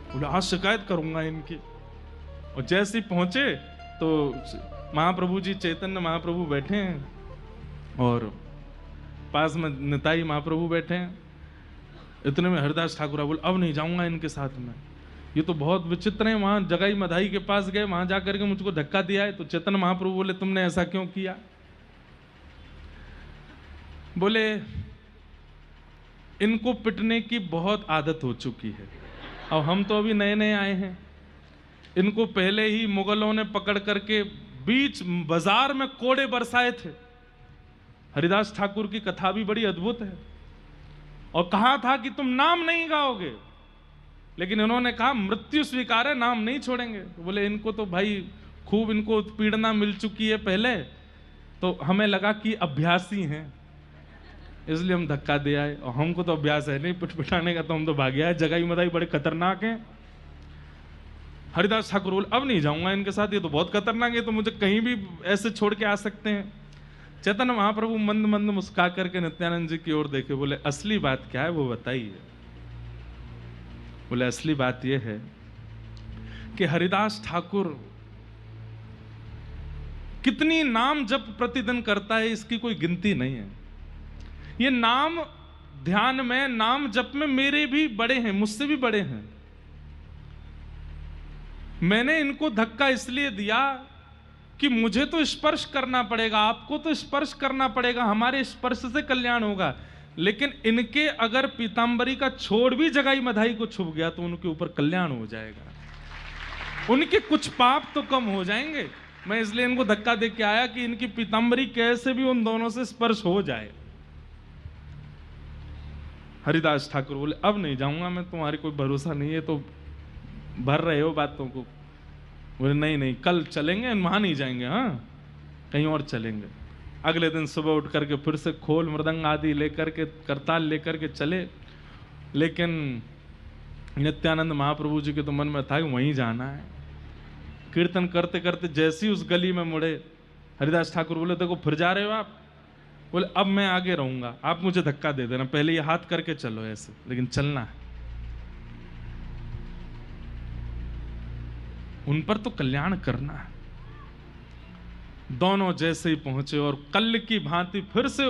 बोले आज शिकायत करूंगा इनकी। और जैसे ही पहुंचे तो महाप्रभु जी, चैतन्य महाप्रभु बैठे हैं और पास में निताई महाप्रभु बैठे हैं। इतने में हरिदास ठाकुर बोले अब नहीं जाऊंगा इनके साथ में, ये तो बहुत विचित्र है। वहां जगाई मधाई के पास गए, वहां जाकर के मुझको धक्का दिया है। तो चैतन्य महाप्रभु बोले तुमने ऐसा क्यों किया? बोले इनको पिटने की बहुत आदत हो चुकी है, और हम तो अभी नए नए आए हैं। इनको पहले ही मुगलों ने पकड़ करके बीच बाजार में कोड़े बरसाए थे। हरिदास ठाकुर की कथा भी बड़ी अद्भुत है। और कहा था कि तुम नाम नहीं गाओगे, लेकिन इन्होंने कहा मृत्यु स्वीकार है, नाम नहीं छोड़ेंगे। तो बोले इनको तो भाई खूब इनको उत्पीड़ना मिल चुकी है पहले, तो हमें लगा कि अभ्यासी हैं, इसलिए हम धक्का दे आए। और हमको तो अभ्यास है नहीं पिटपिटाने का, तो हम तो भागे आए। जगाई मदाई बड़े खतरनाक हैं। हरिदास ठाकुर बोले अब नहीं जाऊंगा इनके साथ, ये तो बहुत खतरनाक है, तो मुझे कहीं भी ऐसे छोड़ के आ सकते हैं। चैतन्य महाप्रभु मंद मंद मुस्कुरा करके नित्यानंद जी की ओर देखे, बोले असली बात क्या है वो बताइए। बोले असली बात यह है कि हरिदास ठाकुर कितनी नाम जप प्रतिदिन करता है, इसकी कोई गिनती नहीं है। ये नाम ध्यान में, नाम जप में मेरे भी बड़े हैं, मुझसे भी बड़े हैं। मैंने इनको धक्का इसलिए दिया कि मुझे तो स्पर्श करना पड़ेगा, आपको तो स्पर्श करना पड़ेगा, हमारे स्पर्श से कल्याण होगा। लेकिन इनके अगर पीतांबरी का छोड़ भी जगाई मधाई को छुप गया तो उनके ऊपर कल्याण हो जाएगा, उनके कुछ पाप तो कम हो जाएंगे। मैं इसलिए इनको धक्का दे के आया कि इनकी पीतांबरी कैसे भी उन दोनों से स्पर्श हो जाए। हरिदास ठाकुर बोले अब नहीं जाऊंगा मैं, तुम्हारी कोई भरोसा नहीं है तो भर रहे हो बातों को। बोले नहीं नहीं कल चलेंगे, वहां नहीं जाएंगे, हाँ कहीं और चलेंगे। अगले दिन सुबह उठ करके फिर से खोल मृदंग आदि लेकर के, करताल लेकर के चले। लेकिन नित्यानंद महाप्रभु जी के तो मन में था कि वहीं जाना है। कीर्तन करते करते जैसे ही उस गली में मुड़े, हरिदास ठाकुर बोले देखो फिर जा रहे हो आप। बोले अब मैं आगे रहूंगा, आप मुझे धक्का दे देना, पहले ये हाथ करके चलो ऐसे, लेकिन चलना है। उन पर तो कल्याण करना है। दोनों जैसे ही पहुंचे और कल की भांति फिर से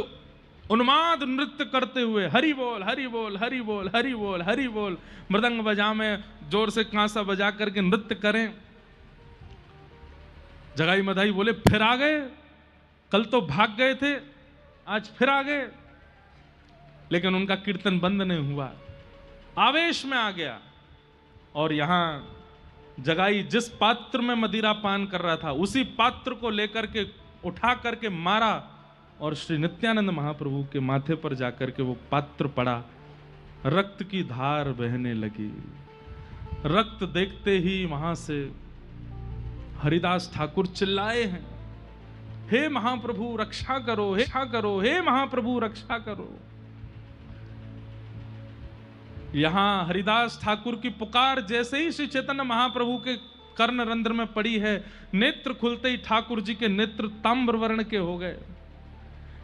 उन्माद नृत्य करते हुए हरि बोल हरि बोल हरि बोल हरि बोल हरि बोल, मृदंग बजा में जोर से कांसा बजा करके नृत्य करें। जगाई मधाई बोले फिर आ गए, कल तो भाग गए थे, आज फिर आ गए। लेकिन उनका कीर्तन बंद नहीं हुआ, आवेश में आ गया। और यहां जगाई जिस पात्र में मदिरा पान कर रहा था उसी पात्र को लेकर के उठा करके मारा और श्री नित्यानंद महाप्रभु के माथे पर जाकर के वो पात्र पड़ा। रक्त की धार बहने लगी। रक्त देखते ही वहां से हरिदास ठाकुर चिल्लाए हैं, हे महाप्रभु रक्षा करो, हे रक्षा करो, हे महाप्रभु रक्षा करो। यहां हरिदास ठाकुर की पुकार जैसे ही श्री चैतन्य महाप्रभु के कर्ण रंध्र में पड़ी है, नेत्र खुलते ही ठाकुर जी के नेत्र ताम्र वर्ण के हो गए।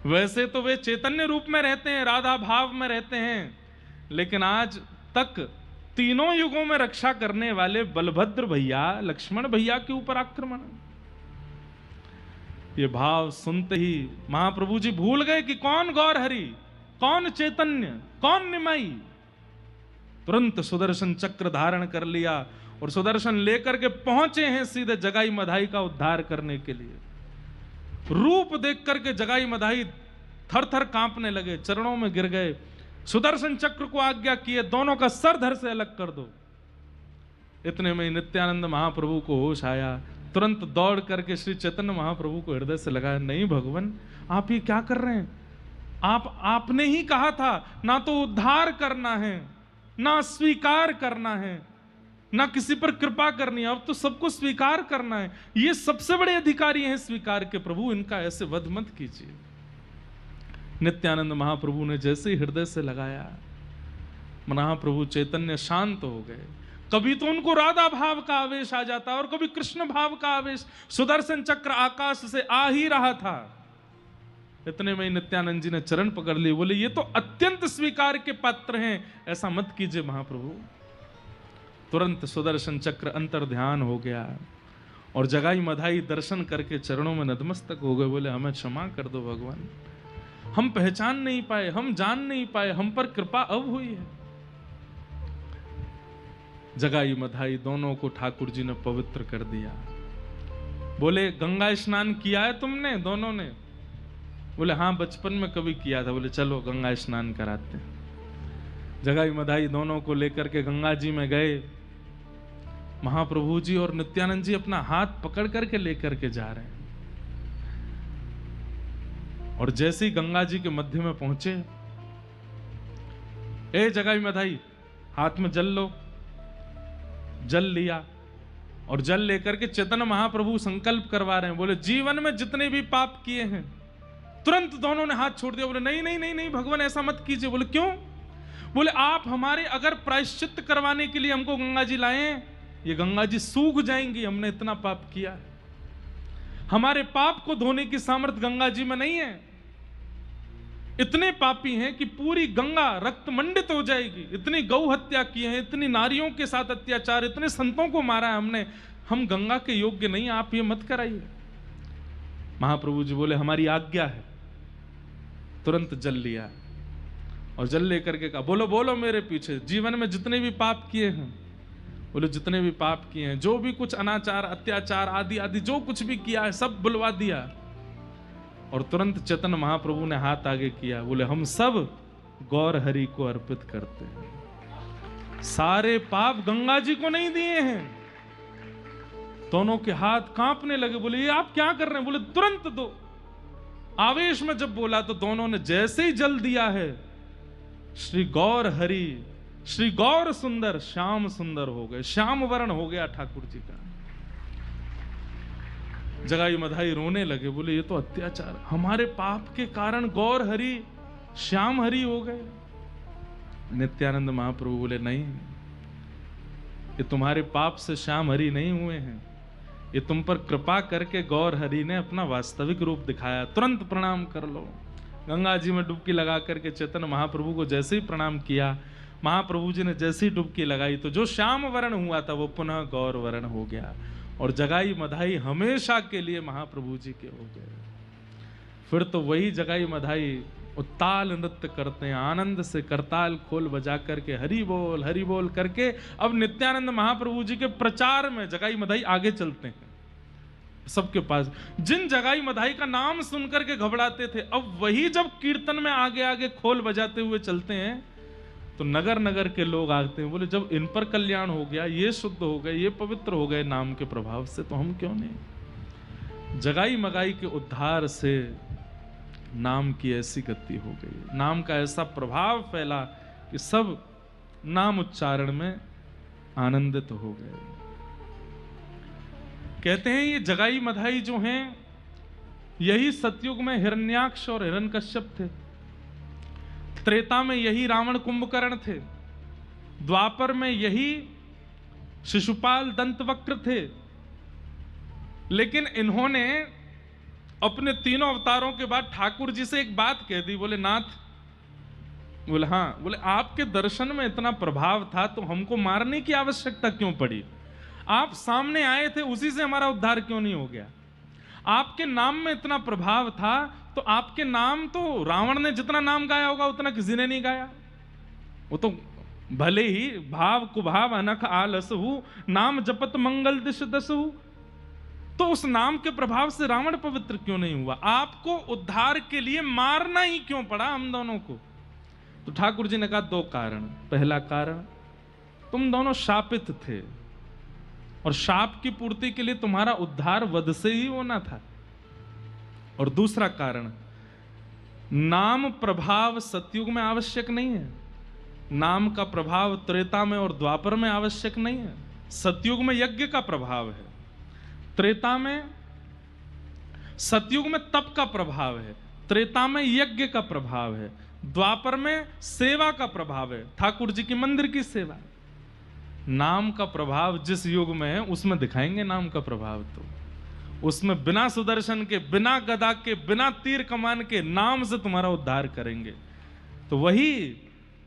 वैसे तो वे चैतन्य रूप में रहते हैं, राधा भाव में रहते हैं, लेकिन आज तक तीनों युगों में रक्षा करने वाले बलभद्र भैया, लक्ष्मण भैया के ऊपर आक्रमण। ये भाव सुनते ही महाप्रभु जी भूल गए कि कौन गौर हरि, कौन चैतन्य, कौन निमाई। तुरंत सुदर्शन चक्र धारण कर लिया और सुदर्शन लेकर के पहुंचे हैं सीधे जगाई मधाई का उद्धार करने के लिए। रूप देख करके जगाई मधाई थर थर कांपने लगे, चरणों में गिर गए। सुदर्शन चक्र को आज्ञा किए दोनों का सर धड़ से अलग कर दो। इतने में नित्यानंद महाप्रभु को होश आया, तुरंत दौड़ करके श्री चैतन्य महाप्रभु को हृदय से लगाया, नहीं भगवान आप ये क्या कर रहे हैं? आपने ही कहा था ना तो उद्धार करना है, ना स्वीकार करना है, ना किसी पर कृपा करनी है, अब तो सबको स्वीकार करना है। ये सबसे बड़े अधिकारी हैं स्वीकार के, प्रभु इनका ऐसे वध मत कीजिए। नित्यानंद महाप्रभु ने जैसे ही हृदय से लगाया, महाप्रभु चैतन्य शांत हो गए। कभी तो उनको राधा भाव का आवेश आ जाता और कभी कृष्ण भाव का आवेश। सुदर्शन चक्र आकाश से आ ही रहा था। इतने में नित्यानंद जी ने चरण पकड़ लिए, बोले ये तो अत्यंत स्वीकार के पात्र हैं, ऐसा मत कीजिए महाप्रभु। तुरंत सुदर्शन चक्र अंतर ध्यान हो गया और जगाई मधाई दर्शन करके चरणों में नतमस्तक हो गए। बोले हमें क्षमा कर दो भगवान, हम पहचान नहीं पाए, हम जान नहीं पाए, हम पर कृपा अब हुई है। जगाई मधाई दोनों को ठाकुर जी ने पवित्र कर दिया। बोले गंगा स्नान किया है तुमने दोनों ने? बोले हाँ बचपन में कभी किया था। बोले चलो गंगा स्नान कराते हैं। जगाई मधाई दोनों को लेकर के गंगा जी में गए। महाप्रभु जी और नित्यानंद जी अपना हाथ पकड़ करके लेकर के जा रहे हैं और जैसे ही गंगा जी के मध्य में पहुंचे, ए जगाई मधाई हाथ में जल लो। जल लिया और जल लेकर के चैतन्य महाप्रभु संकल्प करवा रहे हैं, बोले जीवन में जितने भी पाप किए हैं, तुरंत दोनों ने हाथ छोड़ दिया। बोले नहीं नहीं नहीं नहीं भगवान ऐसा मत कीजिए। बोले क्यों? बोले आप हमारे अगर प्रायश्चित करवाने के लिए हमको गंगा जी लाए, ये गंगा जी सूख जाएंगी, हमने इतना पाप किया है। हमारे पाप को धोने की सामर्थ्य गंगा जी में नहीं है। इतने पापी हैं कि पूरी गंगा रक्त मंडित हो जाएगी। इतनी गौ हत्या की है, इतनी नारियों के साथ अत्याचार, इतने संतों को मारा है हमने, हम गंगा के योग्य नहीं, आप ये मत कराइए। महाप्रभु जी बोले हमारी आज्ञा है। तुरंत जल लिया और जल लेकर के कहा बोलो बोलो मेरे पीछे, जीवन में जितने भी पाप किए हैं, बोले जितने भी पाप किए हैं, जो भी कुछ अनाचार अत्याचार आदि आदि जो कुछ भी किया है सब बुलवा दिया। और तुरंत चैतन्य महाप्रभु ने हाथ आगे किया, बोले हम सब गौर हरि को अर्पित करते हैं। सारे पाप गंगा जी को नहीं दिए हैं। दोनों के हाथ कांपने लगे। बोले ये आप क्या कर रहे हैं? बोले तुरंत दो। आवेश में जब बोला तो दोनों ने जैसे ही जल दिया है, श्री गौर हरि, श्री गौर सुंदर, श्याम सुंदर हो गए, श्याम वर्ण हो गया ठाकुर जी का। जगाई मधाई रोने लगे, बोले ये तो अत्याचार, हमारे पाप के कारण गौर हरि श्याम हरि हो गए। नित्यानंद महाप्रभु बोले नहीं, ये तुम्हारे पाप से श्याम हरि नहीं हुए हैं, ये तुम पर कृपा करके गौर हरि ने अपना वास्तविक रूप दिखाया। तुरंत प्रणाम कर लो। गंगा जी में डुबकी लगा करके चैतन्य महाप्रभु को जैसे ही प्रणाम किया, महाप्रभु जी ने जैसे ही डुबकी लगाई तो जो श्याम वर्ण हुआ था वो पुनः गौर वर्ण हो गया और जगाई मधाई हमेशा के लिए महाप्रभु जी के हो गए। फिर तो वही जगाई मधाई उत्ताल नृत्य करते हैं, आनंद से करताल खोल बजा करके हरि बोल करके अब नित्यानंद महाप्रभु जी के प्रचार में जगाई मधाई आगे चलते हैं। सबके पास जिन जगाई मधाई का नाम सुनकर के घबराते थे, अब वही जब कीर्तन में आगे आगे खोल बजाते हुए चलते हैं तो नगर नगर के लोग आते हैं। बोले जब इन पर कल्याण हो गया, ये शुद्ध हो गए, ये पवित्र हो गए नाम के प्रभाव से, तो हम क्यों नहीं? जगाई मगाई के उद्धार से नाम की ऐसी गति हो गई, नाम का ऐसा प्रभाव फैला कि सब नाम उच्चारण में आनंदित हो गए। कहते हैं ये जगाई मधाई जो हैं, यही सतयुग में हिरण्याक्ष और हिरण्यकश्यप थे, त्रेता में यही रावण कुंभकर्ण थे, द्वापर में यही शिशुपाल दंतवक्र थे। लेकिन इन्होंने अपने तीनों अवतारों के बाद ठाकुर जी से एक बात कह दी। बोले नाथ, बोले हाँ, बोले आपके दर्शन में इतना प्रभाव था तो हमको मारने की आवश्यकता क्यों पड़ी? आप सामने आए थे, उसी से हमारा उद्धार क्यों नहीं हो गया? आपके नाम में इतना प्रभाव था तो आपके नाम तो रावण ने जितना नाम गाया होगा उतना किसी ने नहीं गाया। वो तो भले ही भाव कुभाव अनख आलसहु, नाम जपत मंगल दिश दसहु, तो उस नाम के प्रभाव से रावण पवित्र क्यों नहीं हुआ? आपको उद्धार के लिए मारना ही क्यों पड़ा हम दोनों को? तो ठाकुर जी ने कहा दो कारण। पहला कारण, तुम दोनों शापित थे और शाप की पूर्ति के लिए तुम्हारा उद्धार वध से ही होना था। और दूसरा कारण, नाम प्रभाव सतयुग में आवश्यक नहीं है, नाम का प्रभाव त्रेता में और द्वापर में आवश्यक नहीं है। सतयुग में यज्ञ का प्रभाव है, त्रेता में, सतयुग में तप का प्रभाव है, त्रेता में यज्ञ का प्रभाव है, द्वापर में सेवा का प्रभाव है, ठाकुर जी की मंदिर की सेवा। नाम का प्रभाव जिस युग में है उसमें दिखाएंगे नाम का प्रभाव, तो उसमें बिना सुदर्शन के, बिना गदा के, बिना तीर कमान के नाम से तुम्हारा उद्धार करेंगे। तो वही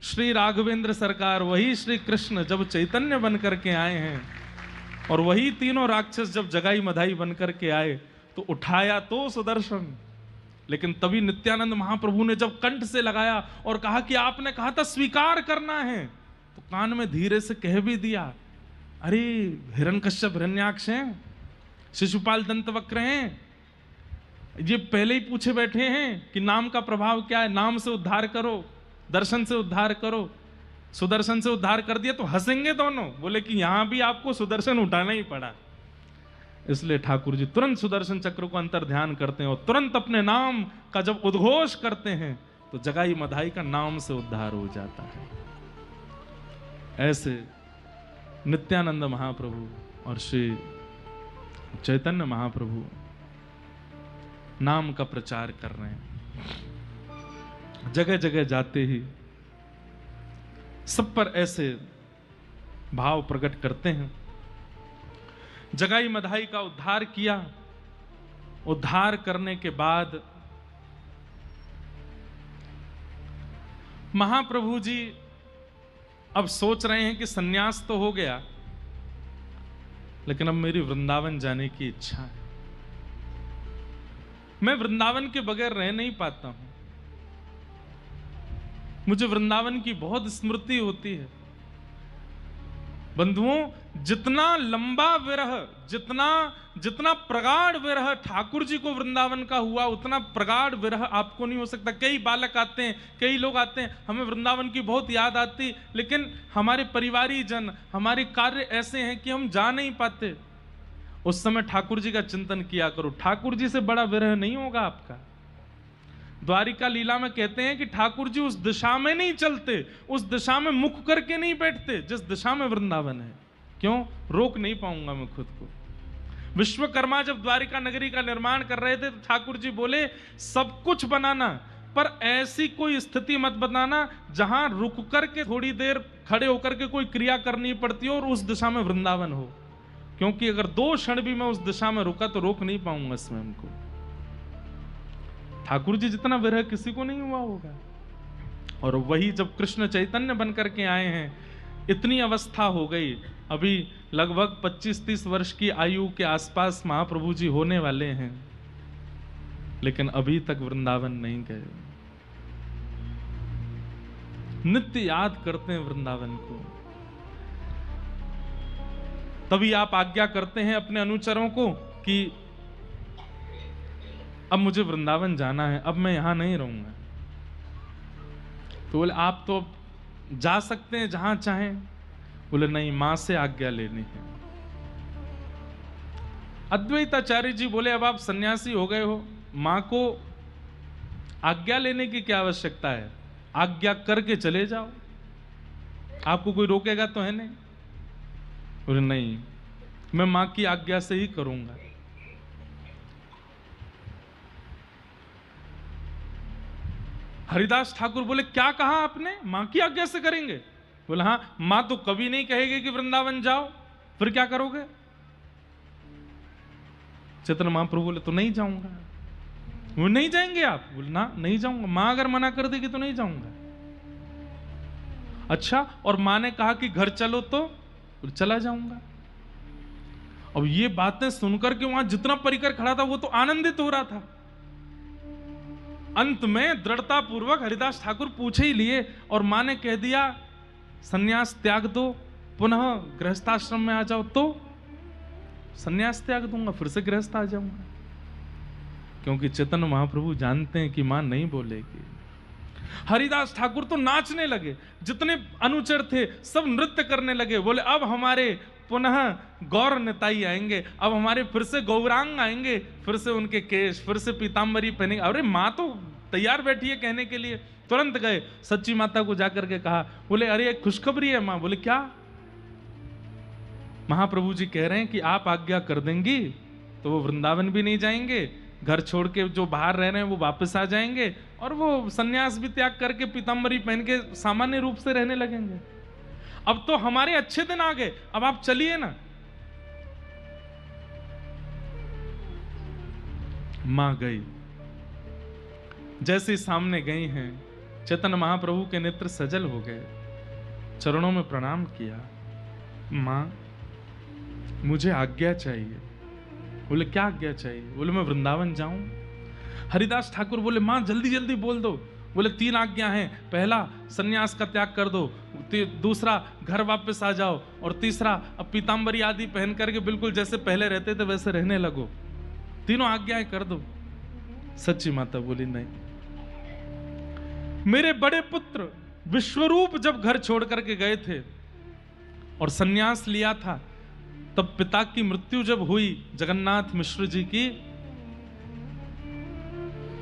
श्री राघवेंद्र सरकार, वही श्री कृष्ण जब चैतन्य बन करके आए हैं और वही तीनों राक्षस जब जगाई मधाई बन करके आए तो उठाया तो सुदर्शन, लेकिन तभी नित्यानंद महाप्रभु ने जब कंठ से लगाया और कहा कि आपने कहा था स्वीकार करना है, तो कान में धीरे से कह भी दिया, अरे हिरण्यकश्यप हिरण्याक्ष हैं, शिशुपाल दंतवक्र हैं, ये पहले ही पूछे बैठे हैं कि नाम का प्रभाव क्या है, नाम से उद्धार करो, दर्शन से उद्धार करो। सुदर्शन से उद्धार कर दिया तो हंसेंगे दोनों। बोले कि यहां भी आपको सुदर्शन उठाना ही पड़ा। इसलिए ठाकुर जी तुरंत सुदर्शन चक्र को अंतर ध्यान करते हैं और तुरंत अपने नाम का जब उद्घोष करते हैं तो जगाई मधाई का नाम से उद्धार हो जाता है। ऐसे नित्यानंद महाप्रभु और श्री चैतन्य महाप्रभु नाम का प्रचार कर रहे हैं। जगह जगह जाते ही सब पर ऐसे भाव प्रकट करते हैं। जगाई मधाई का उद्धार किया। उद्धार करने के बाद महाप्रभु जी अब सोच रहे हैं कि सन्यास तो हो गया, लेकिन अब मेरी वृंदावन जाने की इच्छा है। मैं वृंदावन के बगैर रह नहीं पाता हूं। मुझे वृंदावन की बहुत स्मृति होती है। बंधुओं, जितना लंबा विरह, जितना प्रगाढ़ विरह ठाकुर जी को वृंदावन का हुआ, उतना प्रगाढ़ विरह आपको नहीं हो सकता। कई बालक आते हैं, कई लोग आते हैं, हमें वृंदावन की बहुत याद आती, लेकिन हमारे परिवारी जन, हमारे कार्य ऐसे हैं कि हम जा नहीं पाते। उस समय ठाकुर जी का चिंतन किया करो। ठाकुर जी से बड़ा विरह नहीं होगा आपका। द्वारिका लीला में कहते हैं कि ठाकुर जी उस दिशा में नहीं चलते, उस दिशा में मुख करके नहीं बैठते जिस दिशा में वृंदावन है। क्यों? रोक नहीं पाऊंगा मैं खुद को। विश्वकर्मा जब द्वारिका नगरी का निर्माण कर रहे थे तो ठाकुर जी बोले, सब कुछ बनाना, पर ऐसी कोई स्थिति मत बनाना जहां रुक करके थोड़ी देर खड़े होकर के कोई क्रिया करनी पड़ती हो और उस दिशा में वृंदावन हो। क्योंकि अगर 2 क्षण भी मैं उस दिशा में रुका तो रोक नहीं पाऊंगा स्वयं को। ठाकुर जी जितना विरह किसी को नहीं हुआ होगा। और वही जब कृष्ण चैतन्य बन करके आए हैं, इतनी अवस्था हो गई, अभी लगभग 25-30 वर्ष की आयु के आसपास महाप्रभु जी होने वाले हैं, लेकिन अभी तक वृंदावन नहीं गए। नित्य याद करते हैं वृंदावन को। तभी आप आज्ञा करते हैं अपने अनुचरों को कि अब मुझे वृंदावन जाना है, अब मैं यहां नहीं रहूंगा। तो बोले आप तो जा सकते हैं जहां चाहें। बोले नहीं, मां से आज्ञा लेनी है। अद्वैताचार्य जी बोले अब आप सन्यासी हो गए हो, मां को आज्ञा लेने की क्या आवश्यकता है, आज्ञा करके चले जाओ, आपको कोई रोकेगा तो है नहीं। बोले नहीं, मैं मां की आज्ञा से ही करूंगा। हरिदास ठाकुर बोले क्या कहा आपने, मां की आज्ञा से करेंगे? बोले हाँ, मां तो कभी नहीं कहेगी कि वृंदावन जाओ, फिर क्या करोगे? चैतन्य महाप्रभु बोले तो नहीं जाऊंगा। वो नहीं जाएंगे आप? बोले ना, नहीं जाऊंगा। मां अगर मना कर देगी तो नहीं जाऊंगा। अच्छा, और मां ने कहा कि घर चलो तो चला जाऊंगा। अब ये बातें सुनकर के वहां जितना परिकर खड़ा था वो तो आनंदित हो रहा था। अंत में दृढ़ता पूर्वक हरिदास ठाकुर पूछे ही लिए और मां ने कह दिया सन्यास त्याग दो, पुनः गृहस्थाश्रम में आ जाओ। तो सन्यास त्याग दूंगा, फिर से गृहस्थ आ जाऊंगा। क्योंकि चैतन्य महाप्रभु जानते हैं कि मां नहीं बोलेगी। हरिदास ठाकुर तो नाचने लगे, जितने अनुचर थे सब नृत्य करने लगे। बोले अब हमारे पुनः गौर निताई आएंगे, अब हमारे फिर से गौरांग आएंगे, फिर से उनके केश, फिर से पीतांबरी पहनेंगे। अरे माँ तो तैयार बैठी है कहने के लिए। तुरंत गए, सच्ची माता को जाकर के कहा। बोले अरे एक खुशखबरी है माँ। बोले क्या? महाप्रभु जी कह रहे हैं कि आप आज्ञा कर देंगी तो वो वृंदावन भी नहीं जाएंगे, घर छोड़ के जो बाहर रह रहे हैं वो वापस आ जाएंगे, और वो सन्यास भी त्याग करके पीतांबरी पहन के सामान्य रूप से रहने लगेंगे। अब तो हमारे अच्छे दिन आ गए, अब आप चलिए ना। मां गई, जैसे सामने गई हैं, चैतन्य महाप्रभु के नेत्र सजल हो गए, चरणों में प्रणाम किया। मां मुझे आज्ञा चाहिए। बोले क्या आज्ञा चाहिए? बोले मैं वृंदावन जाऊं। हरिदास ठाकुर बोले मां जल्दी जल्दी बोल दो। बोले 3 आज्ञा हैं। पहला सन्यास का त्याग कर दो, दूसरा घर वापस आ जाओ, और तीसरा अब पीतांबरी आदि पहन करके बिल्कुल जैसे पहले रहते थे वैसे रहने लगो। तीनों आज्ञाएं कर दो। सच्ची माता बोली नहीं। मेरे बड़े पुत्र विश्वरूप जब घर छोड़ करके गए थे और सन्यास लिया था, तब पिता की मृत्यु जब हुई जगन्नाथ मिश्र जी की,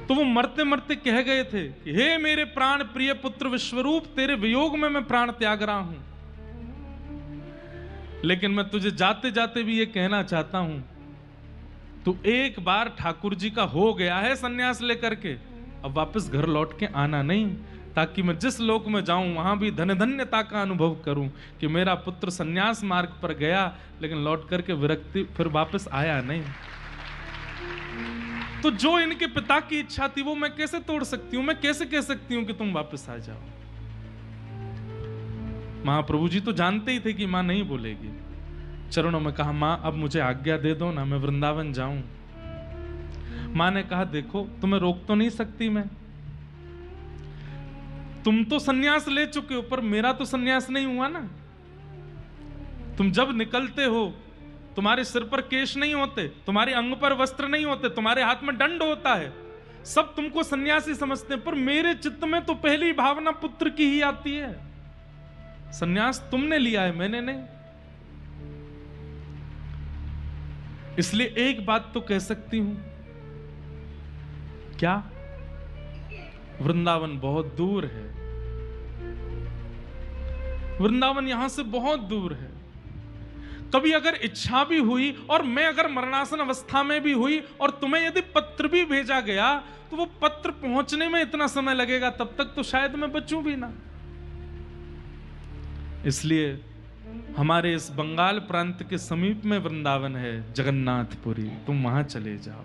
तो वो मरते मरते कह गए थे कि हे मेरे प्राण प्रिय पुत्र विश्वरूप, तेरे वियोग में मैं प्राण त्याग रहा हूं। लेकिन मैं तुझे जाते जाते भी ये कहना चाहता हूं, तू एक बार ठाकुर जी का हो गया है सन्यास लेकर के, अब वापस घर लौट के आना नहीं, ताकि मैं जिस लोक में जाऊं वहां भी धन्य धन्यता का अनुभव करूं कि मेरा पुत्र सन्यास मार्ग पर गया लेकिन लौट करके विरक्ति फिर वापस आया नहीं। तो जो इनके पिता की इच्छा थी वो मैं कैसे तोड़ सकती हूं? मैं कैसे कह सकती हूं कि तुम वापस आ जाओ? महाप्रभु जी तो जानते ही थे कि मां नहीं बोलेगी। चरणों में कहा, मां अब मुझे आज्ञा दे दो ना, मैं वृंदावन जाऊं। मां ने कहा, देखो तुम्हें रोक तो नहीं सकती मैं, तुम तो सन्यास ले चुके हो, पर मेरा तो सन्यास नहीं हुआ ना। तुम जब निकलते हो तुम्हारे सिर पर केश नहीं होते, तुम्हारे अंग पर वस्त्र नहीं होते, तुम्हारे हाथ में दंड होता है, सब तुमको सन्यासी समझते हैं, पर मेरे चित्त में तो पहली भावना पुत्र की ही आती है। सन्यास तुमने लिया है, मैंने नहीं। इसलिए एक बात तो कह सकती हूं, क्या? वृंदावन बहुत दूर है, वृंदावन यहां से बहुत दूर है। कभी अगर इच्छा भी हुई और मैं अगर मरणासन अवस्था में भी हुई और तुम्हें यदि पत्र भी भेजा गया तो वो पत्र पहुंचने में इतना समय लगेगा, तब तक तो शायद मैं बचूं भी ना। इसलिए हमारे इस बंगाल प्रांत के समीप में वृंदावन है, जगन्नाथपुरी, तुम वहां चले जाओ।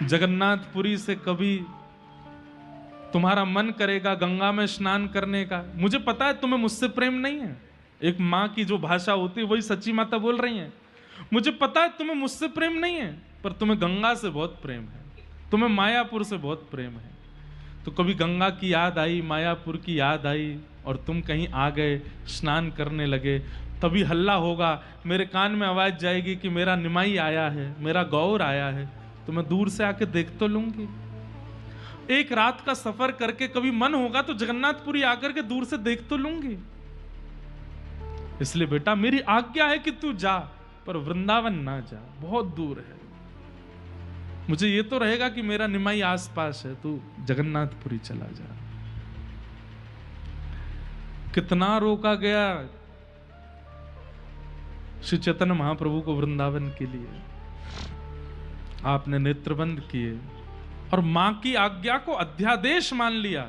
जगन्नाथपुरी से कभी तुम्हारा मन करेगा गंगा में स्नान करने का। मुझे पता है तुम्हें मुझसे प्रेम नहीं है, एक माँ की जो भाषा होती है वही सच्ची माता बोल रही है। मुझे पता है तुम्हें मुझसे प्रेम नहीं है, पर तुम्हें गंगा से बहुत प्रेम है, तुम्हें मायापुर से बहुत प्रेम है। तो कभी गंगा की याद आई, मायापुर की याद आई और तुम कहीं आ गए, स्नान करने लगे, तभी हल्ला होगा, मेरे कान में आवाज जाएगी कि मेरा निमाई आया है, मेरा गौर आया है, तो मैं दूर से आके देख तो लूंगी। एक रात का सफर करके कभी मन होगा तो जगन्नाथपुरी आकर के दूर से देख तो लूंगी। इसलिए बेटा मेरी आज्ञा है कि तू जा, पर वृंदावन ना जा, बहुत दूर है। मुझे ये तो रहेगा कि मेरा निमाई आसपास है, तू जगन्नाथपुरी चला जा। कितना रोका गया श्री चैतन्य महाप्रभु को वृंदावन के लिए, आपने नेत्रबंद किए और मां की आज्ञा को अध्यादेश मान लिया,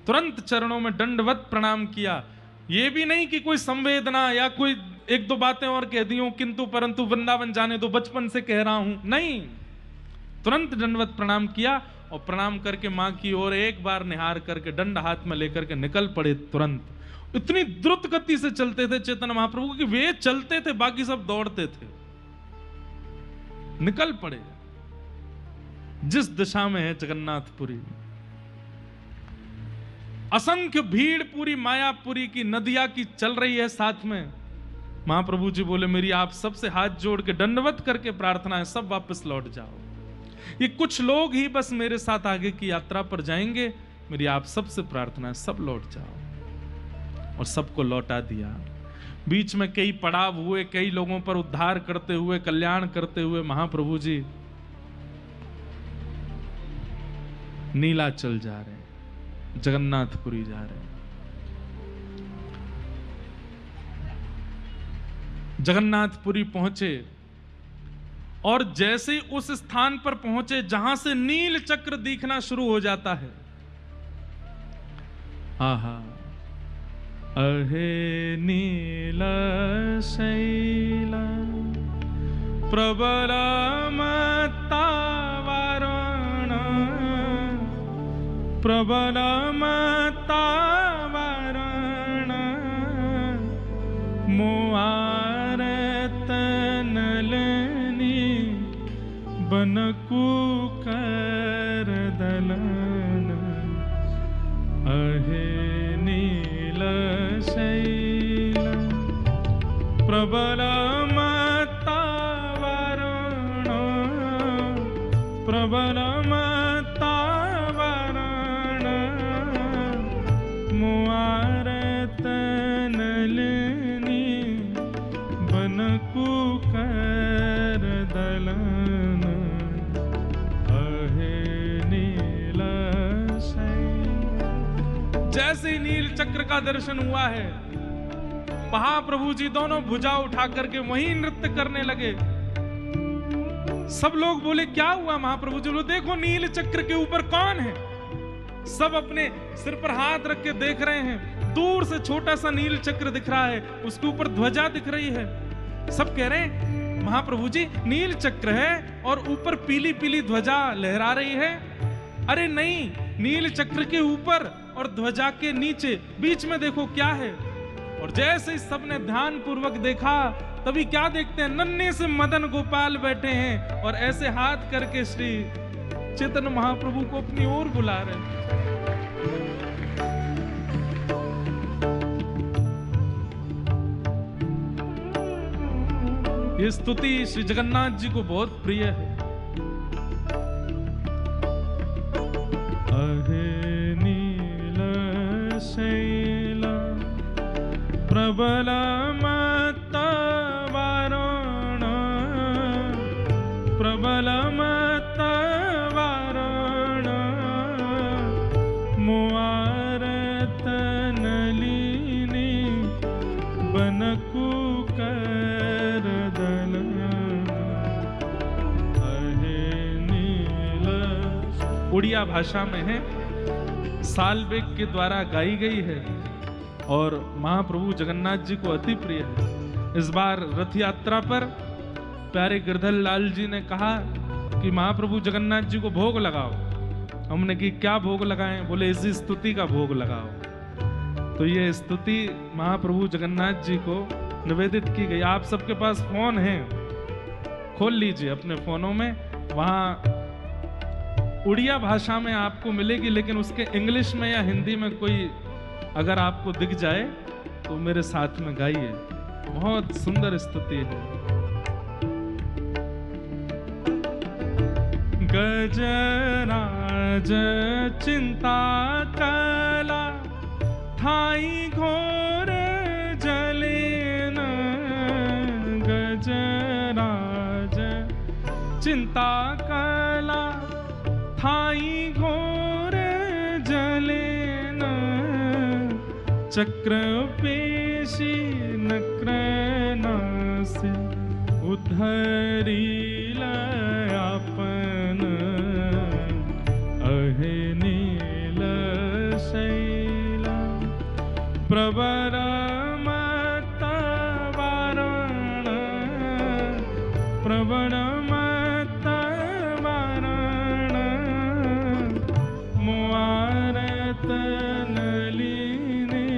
तुरंत चरणों में दंडवत प्रणाम किया। ये भी नहीं कि कोई संवेदना या कोई एक दो बातें और कह दी हूं, किंतु परंतु वृंदावन जाने दो, बचपन से कह रहा हूं, नहीं, तुरंत दंडवत प्रणाम किया और प्रणाम करके मां की ओर एक बार निहार करके दंड हाथ में लेकर के निकल पड़े। तुरंत इतनी द्रुत गति से चलते थे चैतन्य महाप्रभु कि वे चलते थे, बाकी सब दौड़ते थे। निकल पड़े जिस दिशा में है जगन्नाथपुरी। असंख्य भीड़ पूरी मायापुरी की नदिया की चल रही है साथ में। महाप्रभु जी बोले, मेरी आप सबसे हाथ जोड़ के दंडवत करके प्रार्थना है, सब वापस लौट जाओ। ये कुछ लोग ही बस मेरे साथ आगे की यात्रा पर जाएंगे, मेरी आप सबसे प्रार्थना है, सब लौट जाओ। और सबको लौटा दिया। बीच में कई पड़ाव हुए, कई लोगों पर उद्धार करते हुए, कल्याण करते हुए महाप्रभु जी नीलाचल जा रहे हैं, जगन्नाथपुरी जा रहे हैं। जगन्नाथपुरी पहुंचे और जैसे ही उस स्थान पर पहुंचे जहां से नील चक्र दिखना शुरू हो जाता है, आहा, अहे नील शैल प्रबल मत्तावरण, प्रबल मत्तावरण, मोआरत नलनी बनकुकर दलन, अहे नील शैल प्रबल मत्तावरण, प्रबल मत्तावरण, मोआरत नलनी बनकुकर दलन, अहे नील शैल। जैसे ही नील चक्र का दर्शन हुआ है, महाप्रभु जी दोनों भुजा उठा करके वहीं नृत्य करने लगे। सब लोग बोले क्या हुआ महाप्रभु जी? बोले देखो नील चक्र के ऊपर कौन है। सब अपने सिर पर हाथ रख के देख रहे हैं। दूर से छोटा सा नील चक्र दिख रहा है, उसके ऊपर ध्वजा दिख रही है। सब कह रहे हैं महाप्रभु जी नील चक्र है और ऊपर पीली पीली ध्वजा लहरा रही है। अरे नहीं, नील चक्र के ऊपर और ध्वजा के नीचे बीच में देखो क्या है। और जैसे ही सबने ध्यान पूर्वक देखा, तभी क्या देखते हैं, नन्हे से मदन गोपाल बैठे हैं और ऐसे हाथ करके श्री चैतन्य महाप्रभु को अपनी ओर बुला रहे हैं। ये स्तुति श्री जगन्नाथ जी को बहुत प्रिय है। अहे नील शैल प्रबल मत वारण, प्रबल मत वारण, मुआरत नलिनी बनकु कर दल। उड़िया भाषा में है, सालबेग के द्वारा गाई गई है और महाप्रभु जगन्नाथ जी को अति प्रिय है। इस बार रथ यात्रा पर प्यारे गिरधर लाल जी ने कहा कि महाप्रभु जगन्नाथ जी को भोग लगाओ। हमने कि क्या भोग लगाएं? बोले इसी स्तुति का भोग लगाओ। तो ये स्तुति महाप्रभु जगन्नाथ जी को निवेदित की गई। आप सबके पास फोन है, खोल लीजिए अपने फोनों में, वहां उड़िया भाषा में आपको मिलेगी, लेकिन उसके इंग्लिश में या हिंदी में कोई अगर आपको दिख जाए तो मेरे साथ में गाइए। बहुत सुंदर स्तुति है। गजराज चिंता कला थाई घोर जलेन, गजराज चिंता कला थाई घोर जलेन, चक्र पेशी नक्र नासी उद्धरी लयापन, अहे नील शैला प्रवर मत वारण, प्रवर मत वारण, मुआरत नलिनी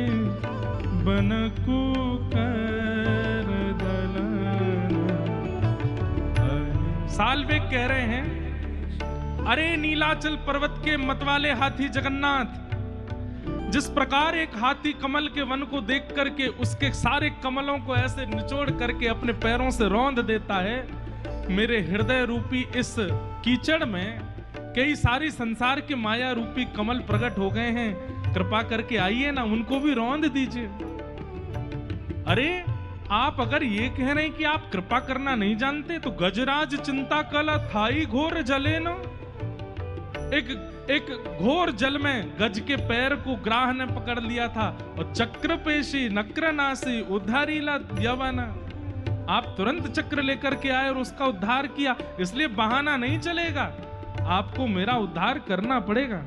बनकु कर दलन। सालबेग कह रहे हैं, अरे नीलाचल पर्वत के मतवाले हाथी जगन्नाथ, जिस प्रकार एक हाथी कमल के वन को देख करके उसके सारे कमलों को ऐसे निचोड़ करके अपने पैरों से रौंद देता है, मेरे हृदय रूपी इस कीचड़ में कई सारी संसार के माया रूपी कमल प्रकट हो गए हैं। कृपा करके आइए ना, उनको भी रौंद दीजिए। अरे आप अगर ये कह रहे हैं कि आप कृपा करना नहीं जानते, तो गजराज चिंता कला थाई घोर जले न, एक घोर जल में गज के पैर को ग्राह ने पकड़ लिया था, और चक्र पेशी नक्र नासी उद्धारीला यवना, आप तुरंत चक्र लेकर के आए और उसका उद्धार किया। इसलिए बहाना नहीं चलेगा, आपको मेरा उद्धार करना पड़ेगा।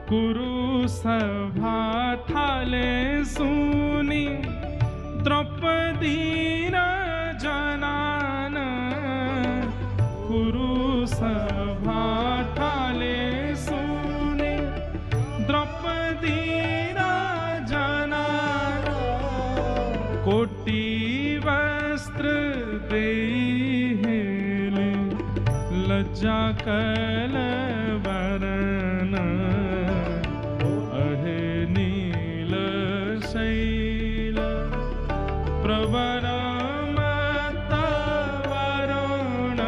कुरु सभा थाले सुनी द्रौपदी जनान, कुरु सभा थाले सुनी द्रौपदी जनान, कोटि वस्त्र देहि लज्जा कल वरन, अहे नील शैल प्रवर मत वारण,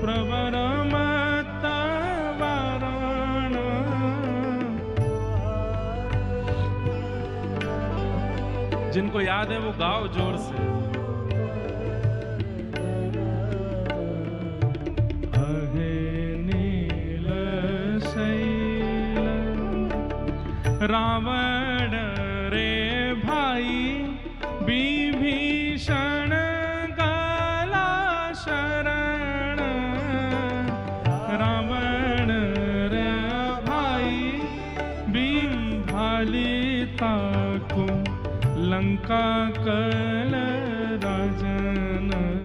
प्रवर मत वारण, जिनको याद है वो गाओ जोर से। रावण रे भाई विभीषण गला शरण। रावण रे भाई बिंभाली ताको लंका कल राजन।